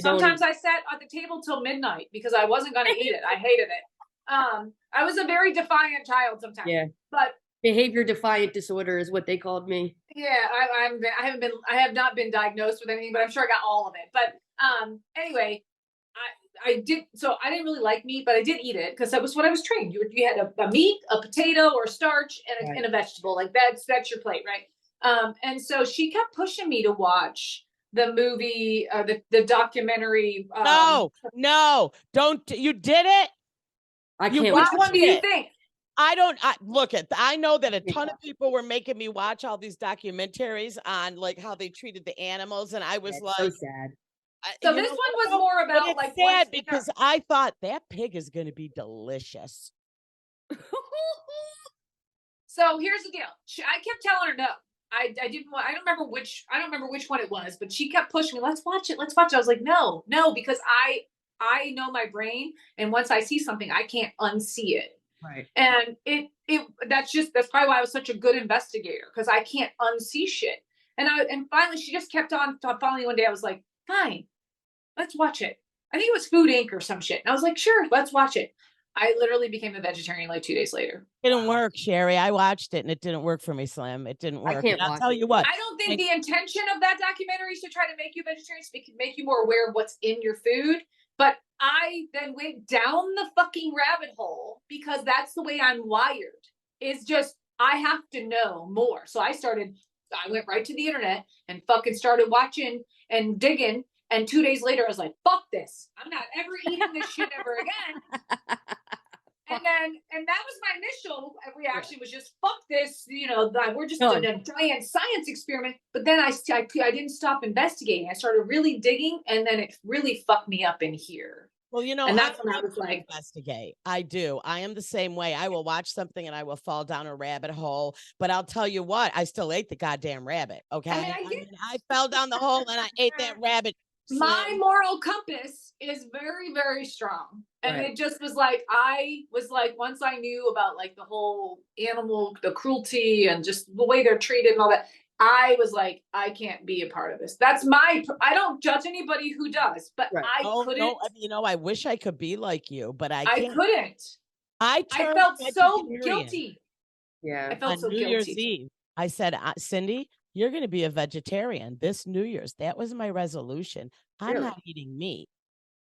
Speaker 2: sometimes I sat at the table till midnight because I wasn't going to eat it. I hated it. I was a very defiant child sometimes.
Speaker 3: Yeah.
Speaker 2: But
Speaker 3: behavior defiant disorder is what they called me.
Speaker 2: Yeah, I have not been diagnosed with anything, but I'm sure I got all of it. But anyway, I didn't really like meat, but I did eat it because that was what I was trained. You had a meat, a potato, or starch, and a vegetable. Like that's your plate, right? And so she kept pushing me to watch the movie, the documentary.
Speaker 1: No, don't. You did it.
Speaker 3: I can't.
Speaker 2: Which one do you think?
Speaker 1: I know that a ton of people were making me watch all these documentaries on like how they treated the animals, and I was like,
Speaker 3: so sad.
Speaker 2: So this one was more about like
Speaker 1: sad because I thought that pig is going to be delicious.
Speaker 2: So here's the deal. I kept telling her no. I didn't want. I don't remember which one it was, but she kept pushing me. Let's watch it. I was like, no, because I know my brain, and once I see something, I can't unsee it.
Speaker 3: Right.
Speaker 2: And that's probably why I was such a good investigator, because I can't unsee shit. And finally she just kept on. Finally one day I was like, fine, let's watch it. I think it was Food Inc. or some shit. And I was like, sure, let's watch it. I literally became a vegetarian like 2 days later.
Speaker 1: It didn't work, Sherri. I watched it and it didn't work for me, Slim. It didn't work. I'll tell you what.
Speaker 2: I don't think the intention of that documentary is to try to make you vegetarian, so it can make you more aware of what's in your food. But I then went down the fucking rabbit hole because that's the way I'm wired. It's just, I have to know more. So I went right to the internet and fucking started watching and digging. And 2 days later, I was like, fuck this. I'm not ever eating this shit ever again. And that was my initial reaction, was just, fuck this. We're just a giant science experiment. But then I didn't stop investigating. I started really digging, and then it really fucked me up in here.
Speaker 1: Well,
Speaker 2: and that's when I was like,
Speaker 1: investigate. I do. I am the same way. I will watch something and I will fall down a rabbit hole. But I'll tell you what, I still ate the goddamn rabbit. Okay. I fell down the hole and I ate that rabbit.
Speaker 2: My moral compass is very, very strong. And it just was like, once I knew about like the whole animal, the cruelty and just the way they're treated and all that, I was like, I can't be a part of this. I don't judge anybody who does, but I couldn't.
Speaker 1: No, I wish I could be like you, but I
Speaker 2: couldn't. I felt so guilty.
Speaker 3: Yeah.
Speaker 2: I felt so guilty.
Speaker 1: New Year's Eve, I said, Cindy, you're going to be a vegetarian this New Year's. That was my resolution. I'm not eating meat.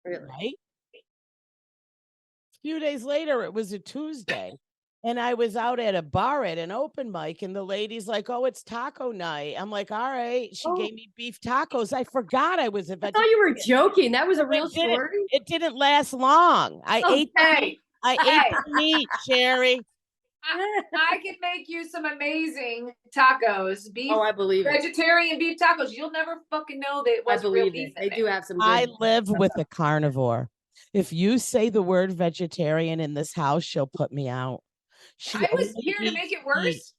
Speaker 3: Really?
Speaker 1: Right? A few days later, it was a Tuesday. And I was out at a bar at an open mic, and the lady's like, oh, it's taco night. I'm like, all right. She gave me beef tacos. I forgot I was a vegetarian.
Speaker 3: I thought you were joking. That was a real story.
Speaker 1: It didn't last long. I ate the meat, Sherri.
Speaker 2: I can make you some amazing tacos. Beef.
Speaker 3: Oh, I believe it.
Speaker 2: Vegetarian beef tacos. You'll never fucking know that it was real beef.
Speaker 3: They do have some.
Speaker 1: I live with a carnivore. If you say the word vegetarian in this house, she'll put me out. She
Speaker 2: I was
Speaker 1: only
Speaker 2: here to make
Speaker 1: eats
Speaker 2: it
Speaker 1: meat.
Speaker 2: worse.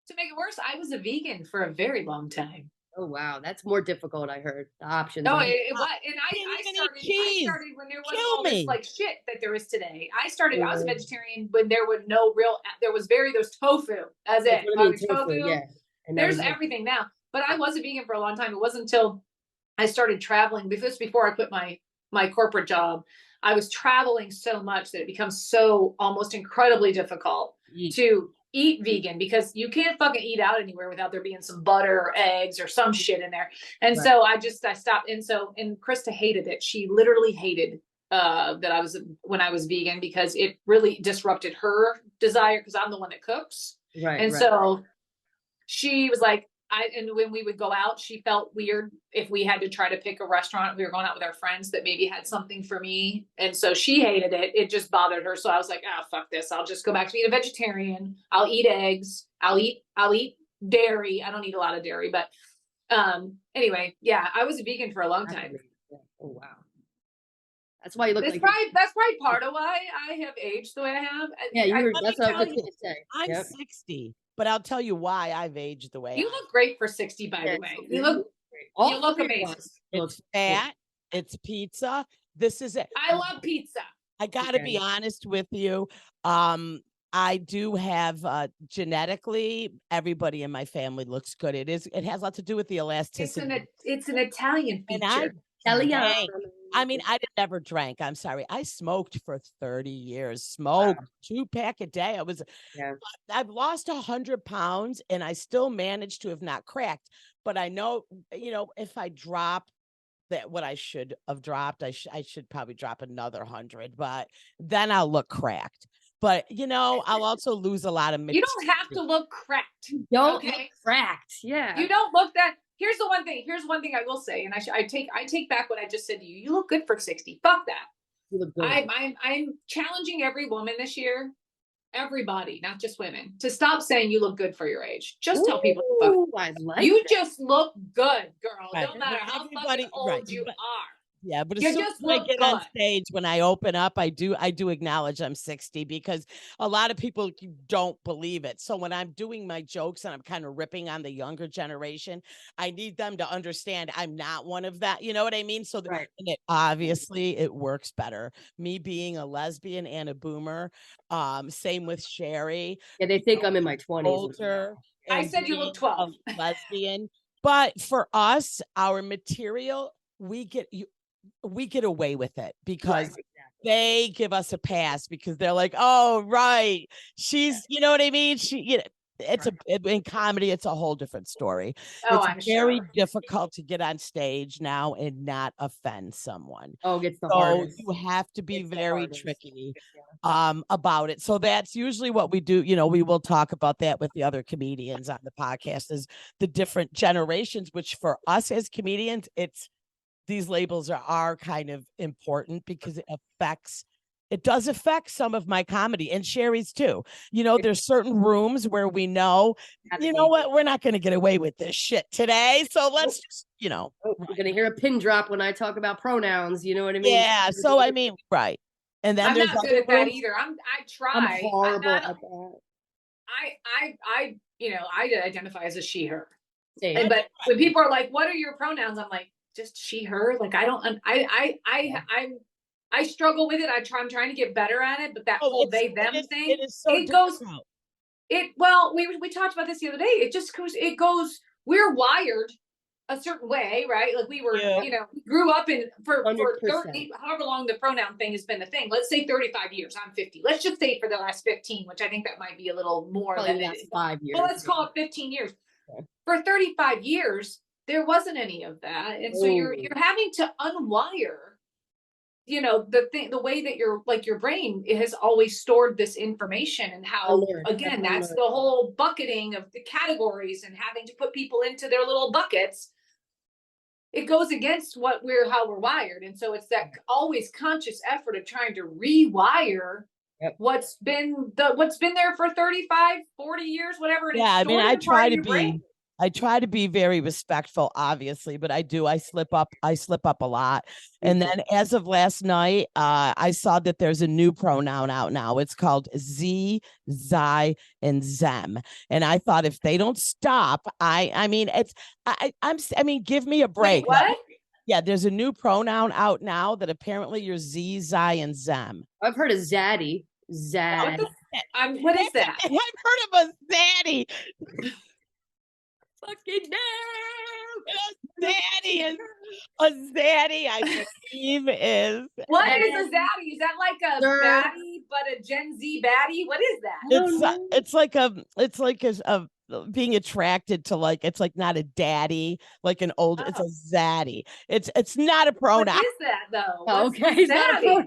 Speaker 2: To make it worse, I was a vegan for a very long time.
Speaker 3: Oh wow, that's more difficult. I heard the options
Speaker 2: No,
Speaker 3: are.
Speaker 2: it was, and
Speaker 1: Can't
Speaker 2: I
Speaker 1: even eat
Speaker 2: started. I
Speaker 1: cheese.
Speaker 2: started when there wasn't
Speaker 1: Kill
Speaker 2: all this
Speaker 1: me.
Speaker 2: like shit that there is today. I started. I was a
Speaker 3: Yeah.
Speaker 2: vegetarian when there was no real. There was tofu. That's
Speaker 3: That's
Speaker 2: it.
Speaker 3: what I mean,
Speaker 2: Tofu.
Speaker 3: yeah. And that
Speaker 2: There's
Speaker 3: was it.
Speaker 2: everything now. But I was a vegan for a long time. It wasn't until I started traveling. This was before I quit my corporate job. I was traveling so much that it becomes so almost incredibly difficult to eat vegan because you can't fucking eat out anywhere without there being some butter or eggs or some shit in there. And
Speaker 3: Right.
Speaker 2: so I stopped. And Krista hated it. She literally hated that I was when I was vegan because it really disrupted her desire because I'm the one that cooks.
Speaker 3: Right.
Speaker 2: And
Speaker 3: right.
Speaker 2: so she was like, and when we would go out, she felt weird if we had to try to pick a restaurant. We were going out with our friends that maybe had something for me. And so she hated it. It just bothered her. So I was like, oh, fuck this. I'll just go back to being a vegetarian. I'll eat eggs. I'll eat dairy. I don't eat a lot of dairy, but anyway, yeah, I was a vegan for a long time.
Speaker 3: Yeah. Oh wow. That's why you look
Speaker 2: That's
Speaker 3: like
Speaker 2: probably part of why I have aged the way I have.
Speaker 3: yeah, you were, that's what I was
Speaker 2: you,
Speaker 3: going to say.
Speaker 1: I'm
Speaker 3: Yep.
Speaker 1: 60, but I'll tell you why I've aged the way
Speaker 2: you look great for 60, by the way. You look amazing.
Speaker 1: It's fat, it's pizza. This is it.
Speaker 2: I love pizza.
Speaker 1: I gotta be honest with you. I do have genetically, everybody in my family looks good. It has a lot to do with the elasticity.
Speaker 2: It's an Italian
Speaker 1: And
Speaker 2: feature.
Speaker 1: drank. I mean, I never drank. I'm sorry. I smoked for 30 years. Smoked 2-pack a day. I've lost 100 pounds and I still managed to have not cracked. But I know, if I drop that what I should have dropped, I should probably drop another 100, but then I'll look cracked. But I'll also lose a lot of
Speaker 2: You don't have to look cracked.
Speaker 3: Don't look cracked. Yeah.
Speaker 2: You don't look that. Here's the one thing. Here's one thing I will say, and I take back what I just said to you. You look good for 60. Fuck that.
Speaker 3: You look good.
Speaker 2: I'm challenging every woman this year, everybody, not just women, to stop saying you look good for your age. Just tell people
Speaker 3: I like
Speaker 2: you
Speaker 3: that.
Speaker 2: just look good, girl.
Speaker 1: Right.
Speaker 2: Don't matter how fucking old you are.
Speaker 1: Yeah, but as
Speaker 2: You
Speaker 1: soon
Speaker 2: just
Speaker 1: as I
Speaker 2: look
Speaker 1: get on
Speaker 2: good.
Speaker 1: stage, when I open up, I do acknowledge I'm 60 because a lot of people don't believe it. So when I'm doing my jokes and I'm kind of ripping on the younger generation, I need them to understand I'm not one of that. You know what I mean? So and obviously it works better. Me being a lesbian and a boomer, same with Sherri.
Speaker 3: Yeah, they think I'm in my 20s.
Speaker 1: Older.
Speaker 2: I said you look 12.
Speaker 1: Lesbian. But for us, our material, we get away with it because they give us a pass because they're like, oh, right. She's, you know what I mean? In comedy, it's a whole different story.
Speaker 2: Oh,
Speaker 1: It's
Speaker 2: I'm
Speaker 1: very
Speaker 2: sure.
Speaker 1: difficult to get on stage now and not offend someone.
Speaker 3: Oh, it's the hardest.
Speaker 1: You have to be very tricky about it. So that's usually what we do. We will talk about that with the other comedians on the podcast, is the different generations, which for us as comedians, these labels are kind of important because it does affect some of my comedy and Sherri's too. There's certain rooms where we know, what, we're not going to get away with this shit today. So let's just,
Speaker 3: you're going to hear a pin drop when I talk about pronouns. You know what I mean?
Speaker 1: Yeah. So, I mean, right. And then
Speaker 2: I'm not good at that either. I try.
Speaker 3: I'm horrible at that.
Speaker 2: I identify as a she, her.
Speaker 3: Same.
Speaker 2: But when people are like, what are your pronouns? I'm like, just she, her. Like, I struggle with it. I'm trying to get better at it, but that whole they, them thing,
Speaker 1: it is so difficult.
Speaker 2: Well, we talked about this the other day. It goes, we're wired a certain way, right? Like we were, we grew up for 30, however long the pronoun thing has been the thing. Let's say 35 years. I'm 50. Let's just say for the last 15, which I think that might be a little more than it is. 5 years. Well, let's call it 15 years. Okay. For 35 years, there wasn't any of that. And so you're having to unwire, the way that your brain has always stored this information, and how, again, that's the whole bucketing of the categories and having to put people into their little buckets. It goes against how we're wired. And so it's that always conscious effort of trying to rewire what's been there for 35, 40 years, whatever. And
Speaker 1: I mean, I try to be I try to be very respectful, obviously, but I slip up. I slip up a lot. And then as of last night, I saw that there's a new pronoun out now. It's called Z, Zy, and Zem. And I thought if they don't stop, I mean, I mean, give me a break.
Speaker 2: Wait, what?
Speaker 1: Yeah, there's a new pronoun out now that apparently you're Z, Zy, and Zem.
Speaker 3: I've heard of zaddy. Zad.
Speaker 2: What is that?
Speaker 1: I've heard of a zaddy.
Speaker 3: Fucking
Speaker 1: A zaddy, I believe is.
Speaker 2: What is a zaddy? Is that like a baddie, but a Gen Z baddie? What is that?
Speaker 1: It's like a being attracted to, like, it's like not a daddy, like an old, it's a zaddy. It's not a pronoun.
Speaker 2: What is that though?
Speaker 3: Oh, okay, it's not a pronoun.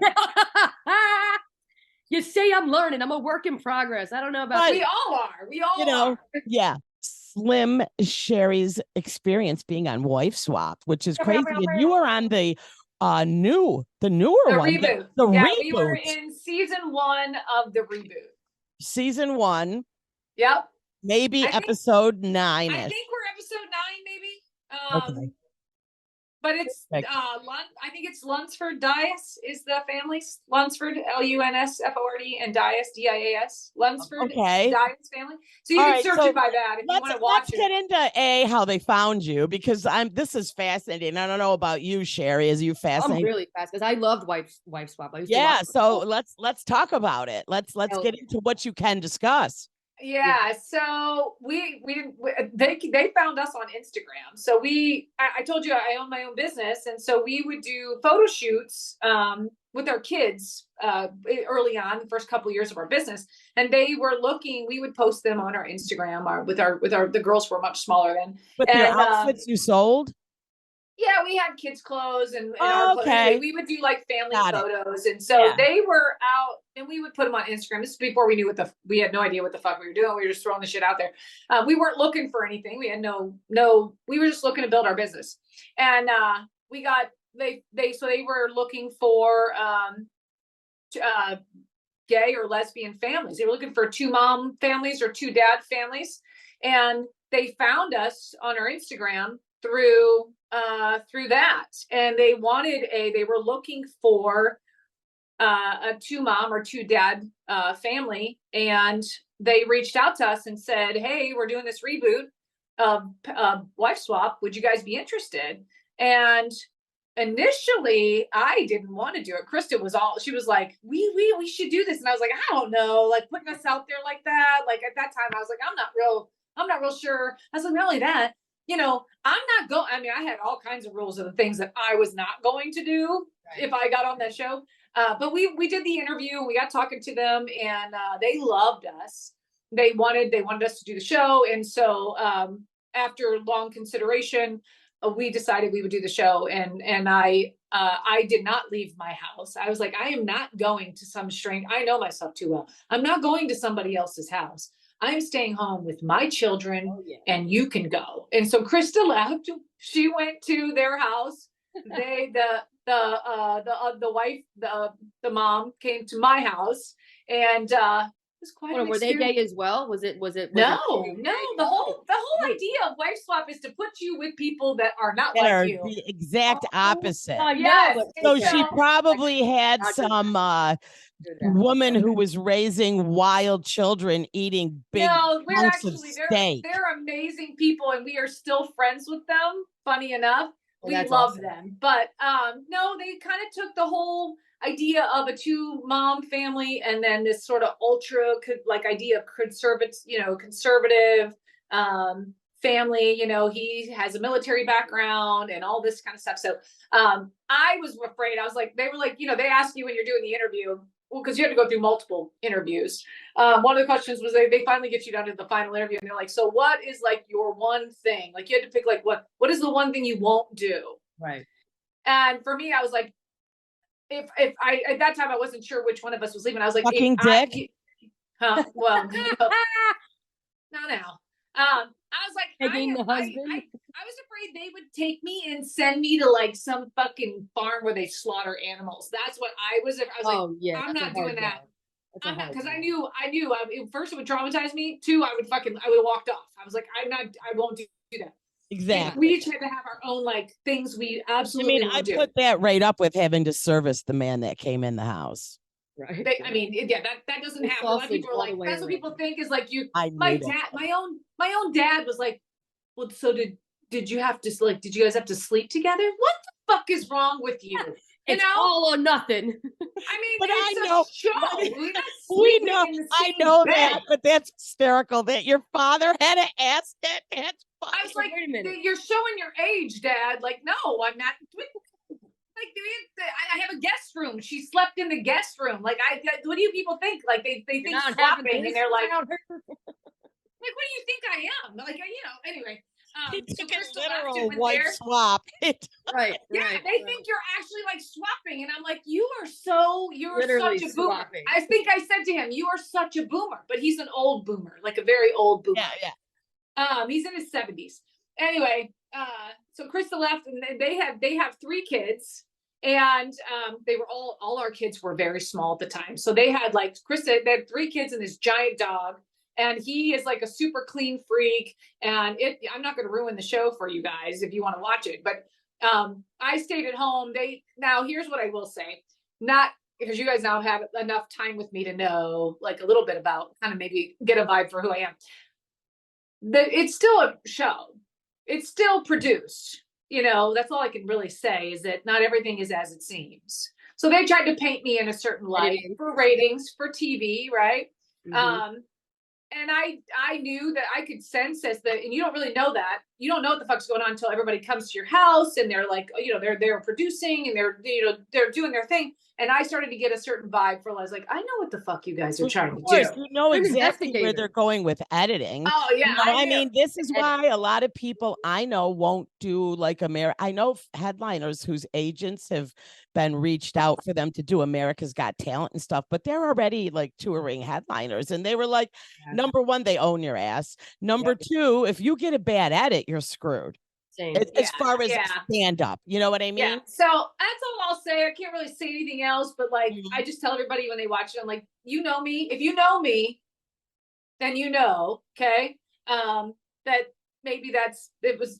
Speaker 3: You see, I'm learning. I'm a work in progress. I don't know about
Speaker 2: we all are. We all are.
Speaker 1: Yeah. Slim Sherri's experience being on Wife Swap, which is crazy. And you were on the newer one.
Speaker 2: Reboot.
Speaker 1: The
Speaker 2: yeah,
Speaker 1: reboot.
Speaker 2: We were in season 1 of the reboot.
Speaker 1: Season 1.
Speaker 2: Yep.
Speaker 1: Maybe episode 9.
Speaker 2: I think we're episode 9, maybe.
Speaker 1: Okay.
Speaker 2: But it's I think it's Lunsford Dias is the family. Lunsford, Lunsford, and Dias, Dias. Lunsford Dias family. So you can search it by that if you want to watch it.
Speaker 1: Let's get into how they found you, because this is fascinating. I don't know about you, Sherri. Is you fascinating?
Speaker 3: I'm really fast because I loved Wife Swap.
Speaker 1: So let's talk about it. Let's get into what you can discuss.
Speaker 2: Yeah, so they found us on Instagram. So I told you I own my own business, and so we would do photo shoots with our kids early on, the first couple of years of our business, and they were looking. We would post them on our Instagram. The girls were much smaller then.
Speaker 1: With your outfits you sold.
Speaker 2: Yeah, we had kids' clothes and our clothes. We would do like family photos, and so they were out, and we would put them on Instagram. This is before we knew we had no idea what the fuck we were doing. We were just throwing the shit out there. We weren't looking for anything. We had we were just looking to build our business, and they were looking for gay or lesbian families. They were looking for 2 mom families or 2 dad families, and they found us on our Instagram through that, and they were looking for a 2 mom or 2 dad family, and they reached out to us and said, hey, we're doing this reboot of Wife Swap, would you guys be interested? And initially I didn't want to do it. Krista she was like, we should do this, and I was like, I don't know, like putting us out there like that. Like at that time I was like, I'm not real sure. I was like, not only that, I'm not going. I mean, I had all kinds of rules of the things that I was not going to do if I got on that show. But we did the interview. We got talking to them, and they loved us. They wanted us to do the show, and so after long consideration, we decided we would do the show. And I did not leave my house. I was like, I am not going to some stranger. I know myself too well. I'm not going to somebody else's house. I'm staying home with my children, and you can go. And so Krista left. She went to their house. The wife, the mom came to my house, and it was quite an experience.
Speaker 3: Were they gay as well? Was it?
Speaker 2: No. The whole idea of Wife Swap is to put you with people that are not like you.
Speaker 1: The exact opposite.
Speaker 2: Yes.
Speaker 1: So she probably had some woman who was raising wild children eating big hunks of steak.
Speaker 2: They're amazing people, and we are still friends with them. Funny enough, we love
Speaker 3: awesome.
Speaker 2: them. But no, they kind of took the whole idea of a 2 mom family, and then this sort of ultra idea of conservative family. He has a military background and all this kind of stuff. So I was afraid. I was like, they were like, they ask you when you're doing the interview. Well, because you have to go through multiple interviews. One of the questions was they finally get you down to the final interview, and they're like, so what is like your one thing? Like you had to pick like what is the one thing you won't do?
Speaker 3: Right.
Speaker 2: And for me, I was like, if I at that time I wasn't sure which one of us was leaving. I was like,
Speaker 1: fucking dick.
Speaker 2: Well, not now. I was like,
Speaker 3: taking the husband.
Speaker 2: I was afraid they would take me and send me to like some fucking farm where they slaughter animals. That's what I was. I was I'm not doing that.
Speaker 3: That's a
Speaker 2: I'm not,
Speaker 3: hard
Speaker 2: because I
Speaker 3: one.
Speaker 2: knew first it would traumatize me. Two, I would have walked off. I was like, I won't do that.
Speaker 1: Exactly.
Speaker 2: We each had to have our own like things we
Speaker 1: I
Speaker 2: absolutely
Speaker 1: mean, I
Speaker 2: won't do.
Speaker 1: put that right up with having to service the man that came in the house.
Speaker 3: Right.
Speaker 2: I mean, yeah, that doesn't
Speaker 3: The
Speaker 2: happen. A lot of
Speaker 3: sausage
Speaker 2: people are
Speaker 3: all the
Speaker 2: like,
Speaker 3: way
Speaker 2: that's what
Speaker 3: around.
Speaker 2: people think is like you.
Speaker 1: I
Speaker 2: My
Speaker 1: knew
Speaker 2: dad,
Speaker 1: that.
Speaker 2: my own dad was like, well, so did you have to like, did you guys have to sleep together? What the fuck is wrong with you? You
Speaker 3: It's
Speaker 2: know,
Speaker 3: all or nothing.
Speaker 2: I mean,
Speaker 1: But I
Speaker 2: it's
Speaker 1: know-
Speaker 2: a show. We're not
Speaker 1: We
Speaker 2: sleeping
Speaker 1: know,
Speaker 2: in the
Speaker 1: I
Speaker 2: same
Speaker 1: know
Speaker 2: bed.
Speaker 1: that, but that's hysterical that your father had to ask that. That's funny.
Speaker 2: I was like,
Speaker 3: wait a minute.
Speaker 2: you're showing your age, Dad. Like, no, I'm not. Like, I have a guest room. She slept in the guest room. Like, what do you people think? Like, they think swapping, and they're like, what do you think I am? Like, anyway.
Speaker 1: He
Speaker 2: So
Speaker 1: took a
Speaker 2: Crystal left
Speaker 1: literal
Speaker 2: and went
Speaker 1: wife
Speaker 2: there.
Speaker 1: swap.
Speaker 3: Right.
Speaker 2: Yeah,
Speaker 3: right,
Speaker 2: they
Speaker 3: right.
Speaker 2: think you're actually like swapping, and I'm like, you're
Speaker 3: Literally
Speaker 2: such a boomer.
Speaker 3: swapping.
Speaker 2: I think I said to him, you are such a boomer, but he's an old boomer, like a very old boomer.
Speaker 1: Yeah.
Speaker 2: He's in his 70s. Anyway, so Krista left, and they have 3 kids, and they were all our kids were very small at the time. So they had like Krista, they had 3 kids and this giant dog, and he is like a super clean freak. And I'm not going to ruin the show for you guys if you want to watch it, but I stayed at home. Now here's what I will say, not because you guys now have enough time with me to know like a little bit about, kind of maybe get a vibe for who I am. It's still a show. It's still produced. That's all I can really say, is that not everything is as it seems. So they tried to paint me in a certain light for ratings, for TV, right?
Speaker 3: Mhm.
Speaker 2: And I knew that I could sense and you don't really know that. You don't know what the fuck's going on until everybody comes to your house and they're like, they're producing and they're doing their thing. And I started to get a certain vibe for, I was like, I know what the fuck you guys are trying to do.
Speaker 1: You know
Speaker 3: You're an
Speaker 1: exactly where
Speaker 3: investigator.
Speaker 1: they're going with editing.
Speaker 2: Oh yeah,
Speaker 1: I mean, this is why a lot of people I know won't do like I know headliners whose agents have been reached out for them to do America's Got Talent and stuff, but they're already like touring headliners, and they were like, number one, they own your ass. Number two, if you get a bad edit, you're screwed. As far as stand up, you know what I mean?
Speaker 2: Yeah. So that's all I'll say. I can't really say anything else, but like, I just tell everybody when they watch it, I'm like, you know me. If you know me, then okay. That maybe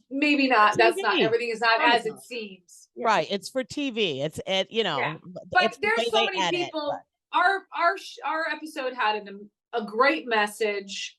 Speaker 2: maybe not. That's not, everything is not as it seems.
Speaker 1: Right. It's for TV. It's
Speaker 2: But there's so many people. Our episode had a great message.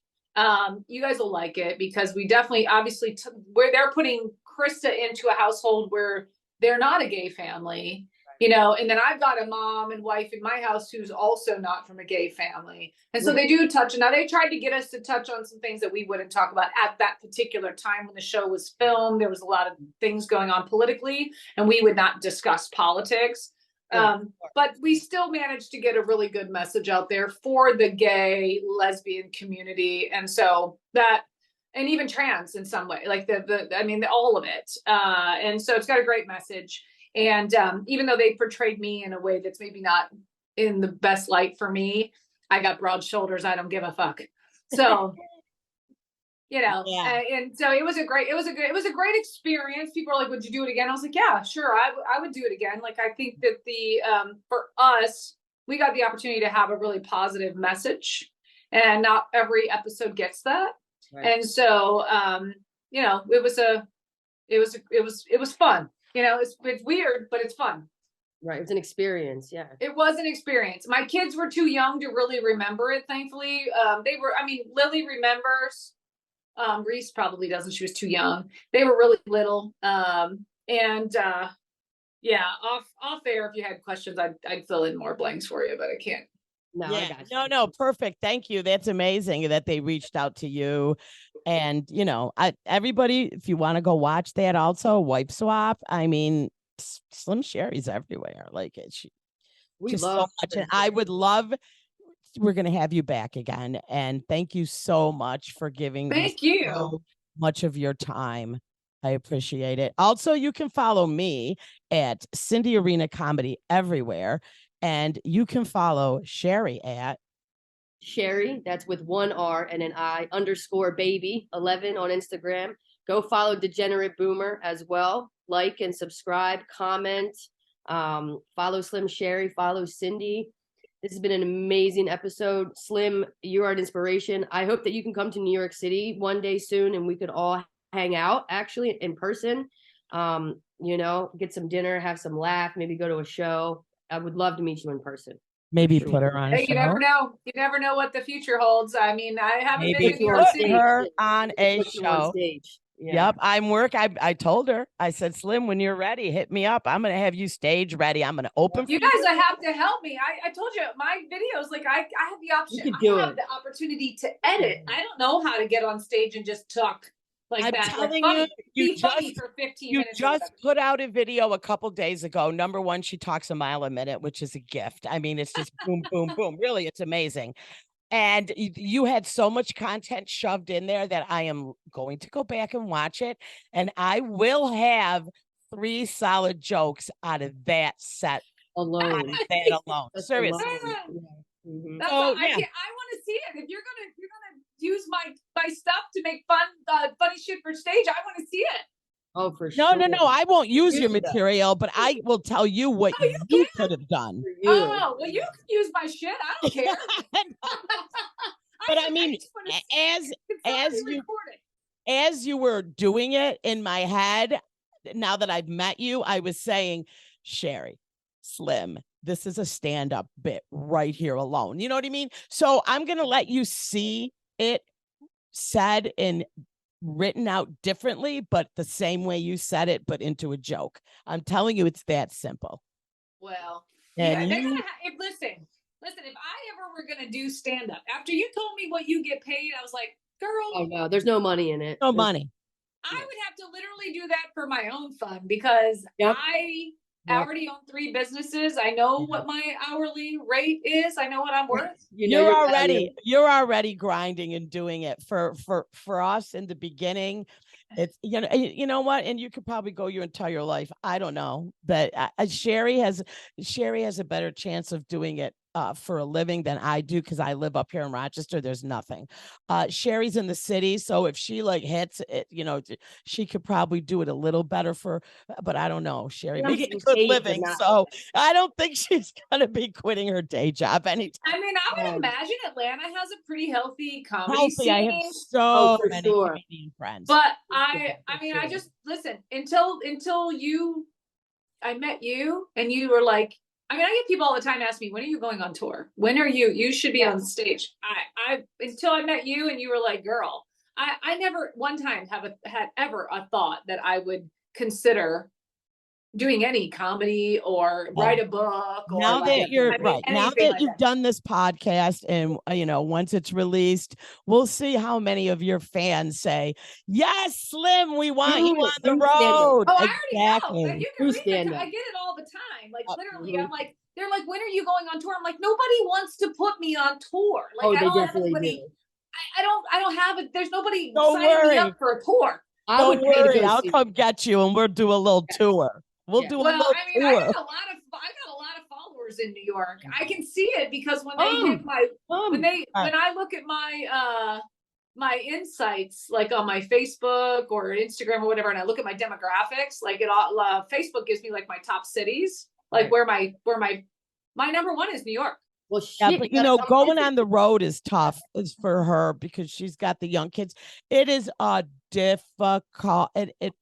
Speaker 2: You guys will like it, because we definitely, obviously, where they're putting Krista into a household where they're not a gay family, and then I've got a mom and wife in my house who's also not from a gay family. And so they do touch. Now they tried to get us to touch on some things that we wouldn't talk about at that particular time when the show was filmed. There was a lot of things going on politically, and we would not discuss politics. But we still managed to get a really good message out there for the gay, lesbian community. And so and even trans in some way, like all of it. And so it's got a great message. And even though they portrayed me in a way that's maybe not in the best light for me, I got broad shoulders. I don't give a fuck. So, and so it was a great experience. People are like, would you do it again? I was like, yeah, sure. I would do it again. Like, I think that for us, we got the opportunity to have a really positive message, and not every episode gets that. Right. And so, it was fun. It's weird, but it's fun.
Speaker 3: Right. It was an experience. Yeah.
Speaker 2: It was an experience. My kids were too young to really remember it. Thankfully, Lily remembers. Reese probably doesn't. She was too young. They were really little. Off air, if you had questions, I'd fill in more blanks for you, but I can't.
Speaker 3: No,
Speaker 1: yeah. I got you. No, perfect. Thank you. That's amazing that they reached out to you. And everybody, if you want to go watch that, also Wipe Swap. I mean, Slim Sherri's everywhere. Like it.
Speaker 3: We love
Speaker 1: so much, and I would love. We're going to have you back again, and thank you so much for giving so much of your time. I appreciate it. Also, you can follow me at Cindy Arena Comedy everywhere, and you can follow Sherri at
Speaker 3: Sherri, that's with 1 R and an I _baby 11 on Instagram. Go follow Degenerate Boomer as well. Like and subscribe, comment, follow Slim Sherri, follow Cindy. This has been an amazing episode. Slim, you are an inspiration. I hope that you can come to New York City one day soon and we could all hang out actually in person. You know, get some dinner, have some laugh, maybe go to a show. I would love to meet you in person.
Speaker 1: Maybe
Speaker 3: Sure.
Speaker 1: put her on a
Speaker 2: Hey, you never
Speaker 1: show.
Speaker 2: know. You never know what the future holds. I mean, I haven't been
Speaker 1: Maybe
Speaker 2: in New
Speaker 3: you
Speaker 2: York
Speaker 1: put
Speaker 2: City.
Speaker 1: her on a
Speaker 3: Put you on
Speaker 1: show.
Speaker 3: stage. Yeah.
Speaker 1: Yep, I told her. I said, Slim, when you're ready, hit me up. I'm gonna have you stage ready. I'm gonna open for
Speaker 2: You guys have to help me. I told you my videos, like I have the option.
Speaker 3: You could do
Speaker 2: I have
Speaker 3: it.
Speaker 2: the opportunity to edit. I don't know how to get on stage and just talk like
Speaker 1: I'm
Speaker 2: that.
Speaker 1: telling
Speaker 2: like,
Speaker 1: you,
Speaker 2: be funny for 15
Speaker 1: you
Speaker 2: minutes.
Speaker 1: just put out a video a couple days ago. Number one, she talks a mile a minute, which is a gift. I mean, it's just boom, boom, boom. Really, it's amazing. And you had so much content shoved in there that I am going to go back and watch it. And I will have 3 solid jokes out of that set
Speaker 3: Alone. Just
Speaker 1: Seriously.
Speaker 3: alone. Yeah. Mhm.
Speaker 2: That's
Speaker 1: So,
Speaker 2: all,
Speaker 1: yeah.
Speaker 2: I want to see it. If you're gonna use my stuff to make funny shit for stage, I want to see it.
Speaker 3: Oh, for
Speaker 1: No,
Speaker 3: sure.
Speaker 1: no, no. I won't use your
Speaker 3: You, though.
Speaker 1: material, but I will tell you what
Speaker 2: Oh, you
Speaker 1: you
Speaker 2: can?
Speaker 1: could have done.
Speaker 3: For you.
Speaker 2: Oh, well, you can use my shit. I don't care.
Speaker 1: But I mean,
Speaker 2: just wanna see it. Can
Speaker 1: as
Speaker 2: somebody
Speaker 1: you
Speaker 2: record it?
Speaker 1: as you were doing it in my head, now that I've met you, I was saying, Sherri, Slim, this is a stand-up bit right here alone. You know what I mean? So I'm gonna let you see it said and written out differently, but the same way you said it, but into a joke. I'm telling you, it's that simple.
Speaker 2: Well,
Speaker 1: And
Speaker 2: yeah, they're
Speaker 1: you,
Speaker 2: gonna listen. If I ever were gonna do stand up, after you told me what you get paid, I was like, girl,
Speaker 3: Oh no, there's no money in it.
Speaker 1: no money.
Speaker 2: I would have to literally do that for my own fun because
Speaker 3: Yep.
Speaker 2: I
Speaker 3: Yep.
Speaker 2: already own 3 businesses. I know what my hourly rate is. I know what I'm worth.
Speaker 3: You know
Speaker 1: You're already grinding and doing it for us in the beginning. It's you know what, and you could probably go your entire life. I don't know, but Sherri has a better chance of doing it for a living than I do because I live up here in Rochester. There's nothing. Sherri's in the city, so if she like hits it, she could probably do it a little better but I don't know. Sherri
Speaker 3: I'm
Speaker 1: making a
Speaker 3: getting
Speaker 1: good
Speaker 3: paid, but
Speaker 1: living,
Speaker 3: not-
Speaker 1: so I don't think she's gonna be quitting her day job anytime.
Speaker 2: I mean, I would imagine Atlanta has a pretty healthy comedy
Speaker 1: Healthy. I have
Speaker 2: scene.
Speaker 1: so
Speaker 3: for
Speaker 1: many
Speaker 3: sure.
Speaker 1: comedian friends.
Speaker 2: But
Speaker 3: For
Speaker 2: I mean,
Speaker 3: sure.
Speaker 2: I just listen until I met you and you were like, I mean, I get people all the time ask me, when are you going on tour? When are you should be on stage. I until I met you and you were like, girl, I never one time had ever a thought that I would consider doing any comedy or write a book or
Speaker 1: now that you're right, now
Speaker 2: anything
Speaker 1: that
Speaker 2: like
Speaker 1: you've done this podcast and once it's released, we'll see how many of your fans say, yes, Slim, we want you on the road.
Speaker 2: Oh, I already know. And you can read it. I get it all the time. Like literally, I'm like, they're like, when are you going on tour? I'm like, nobody wants to put me on tour. Like,
Speaker 3: Oh,
Speaker 2: I
Speaker 3: they
Speaker 2: don't have
Speaker 3: definitely
Speaker 2: anybody.
Speaker 3: do.
Speaker 2: I don't have it. There's nobody
Speaker 1: Don't
Speaker 2: signing me
Speaker 1: worry.
Speaker 2: up for a tour.
Speaker 3: I would
Speaker 1: Don't
Speaker 3: pay to
Speaker 1: worry,
Speaker 3: go
Speaker 1: I'll
Speaker 3: see
Speaker 1: come get you and we'll do a little tour. We'll do a
Speaker 2: Well,
Speaker 1: little
Speaker 2: I mean,
Speaker 1: tour.
Speaker 2: I got a lot of followers in New York. I can see it because when they hit my when I look at my my insights like on my Facebook or Instagram or whatever, and I look at my demographics, like it all Facebook gives me like my top cities, like where my number 1 is New York.
Speaker 3: Well, shit,
Speaker 1: yeah, but going on the road is tough. Is for her because she's got the young kids. It is difficult. It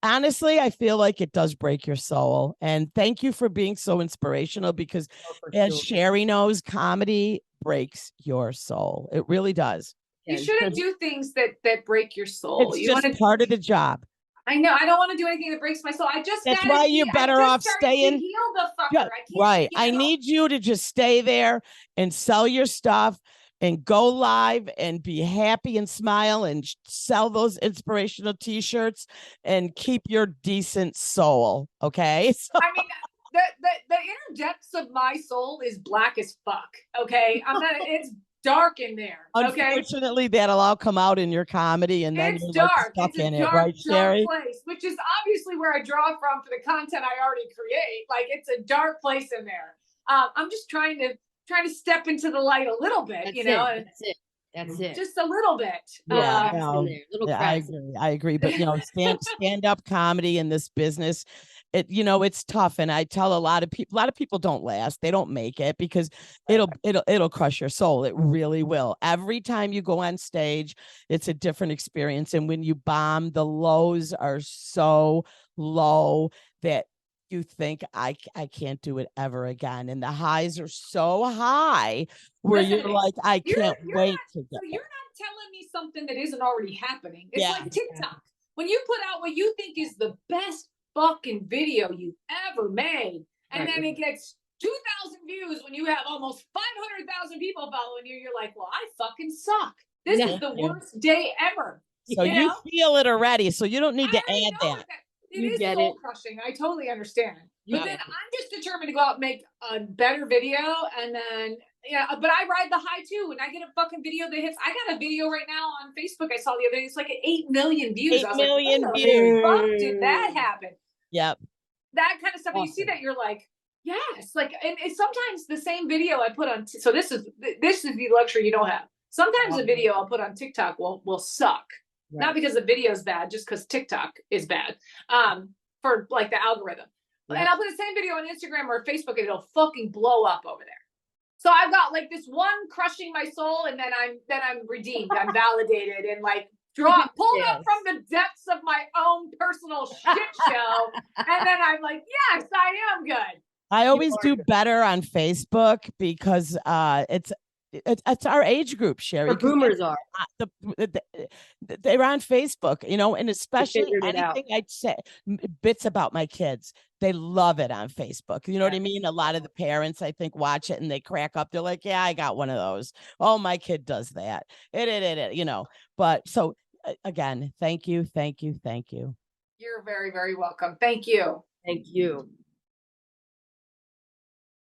Speaker 1: honestly, I feel like it does break your soul. And thank you for being so inspirational because as Sherri knows, comedy breaks your soul. It really does.
Speaker 2: You shouldn't do things that break your soul.
Speaker 1: It's just part of the job.
Speaker 2: I know. I don't want to do anything that breaks my soul.
Speaker 1: That's why you're better off staying.
Speaker 2: Heal the fucker.
Speaker 1: Right. I need you to just stay there and sell your stuff and go live and be happy and smile and sell those inspirational t-shirts and keep your decent soul. Okay. So
Speaker 2: I mean, the inner depths of my soul is black as fuck. Okay. It's dark in there. Okay.
Speaker 1: Unfortunately, that'll all come out in your comedy and then you're
Speaker 2: dark.
Speaker 1: Like stuck
Speaker 2: it's
Speaker 1: in
Speaker 2: a dark,
Speaker 1: it, right, Sherri?
Speaker 2: Dark place, which is obviously where I draw from for the content I already create. Like it's a dark place in there. I'm just trying to step into the light a little bit,
Speaker 3: That's it.
Speaker 2: Just a little bit.
Speaker 1: Yeah, I agree. But stand-up comedy in this business, it's tough. And I tell a lot of people don't last. They don't make it because it'll crush your soul. It really will. Every time you go on stage, it's a different experience. And when you bomb, the lows are so low that you think I can't do it ever again. And the highs are so high where
Speaker 2: Listen,
Speaker 1: you're like, I can't wait to get
Speaker 2: so you're not telling me something that isn't already happening. It's
Speaker 1: Yeah.
Speaker 2: like TikTok. When you put out what you think is the best fucking video you've ever made, and then it gets 2,000 views when you have almost 500,000 people following you, you're like, well, I fucking suck. This is the worst day ever.
Speaker 1: So you feel it already. So you don't need to add that.
Speaker 2: It is soul crushing. I totally understand. But then I'm just determined to go out and make a better video. And then, but I ride the high too. When I get a fucking video that hits, I got a video right now on Facebook I saw the other day. It's like 8 million views.
Speaker 1: 8 million views.
Speaker 2: Fuck did that happen?
Speaker 1: Yep.
Speaker 2: That kind of stuff. Awesome. And you see that, you're like, yes. Like, and it's sometimes the same video I put on. So this is the luxury you don't have. Sometimes a video I'll put on TikTok will suck. Right. Not because the video is bad, just because TikTok is bad for like the algorithm. Right. And I'll put the same video on Instagram or Facebook and it'll fucking blow up over there. So I've got like this one crushing my soul, and then I'm redeemed. I'm validated and like pulled up from the depths of my own personal shit show. And then I'm like, yes, I am good.
Speaker 1: I always do better on Facebook because it's our age group, Sherri.
Speaker 3: The boomers are.
Speaker 1: They're on Facebook, and especially anything I'd say, bits about my kids. They love it on Facebook. You know what I mean? A lot of the parents, I think, watch it and they crack up. They're like, yeah, I got one of those. Oh, my kid does that. But so again, thank you.
Speaker 2: You're very, very welcome. Thank you.
Speaker 3: Thank you.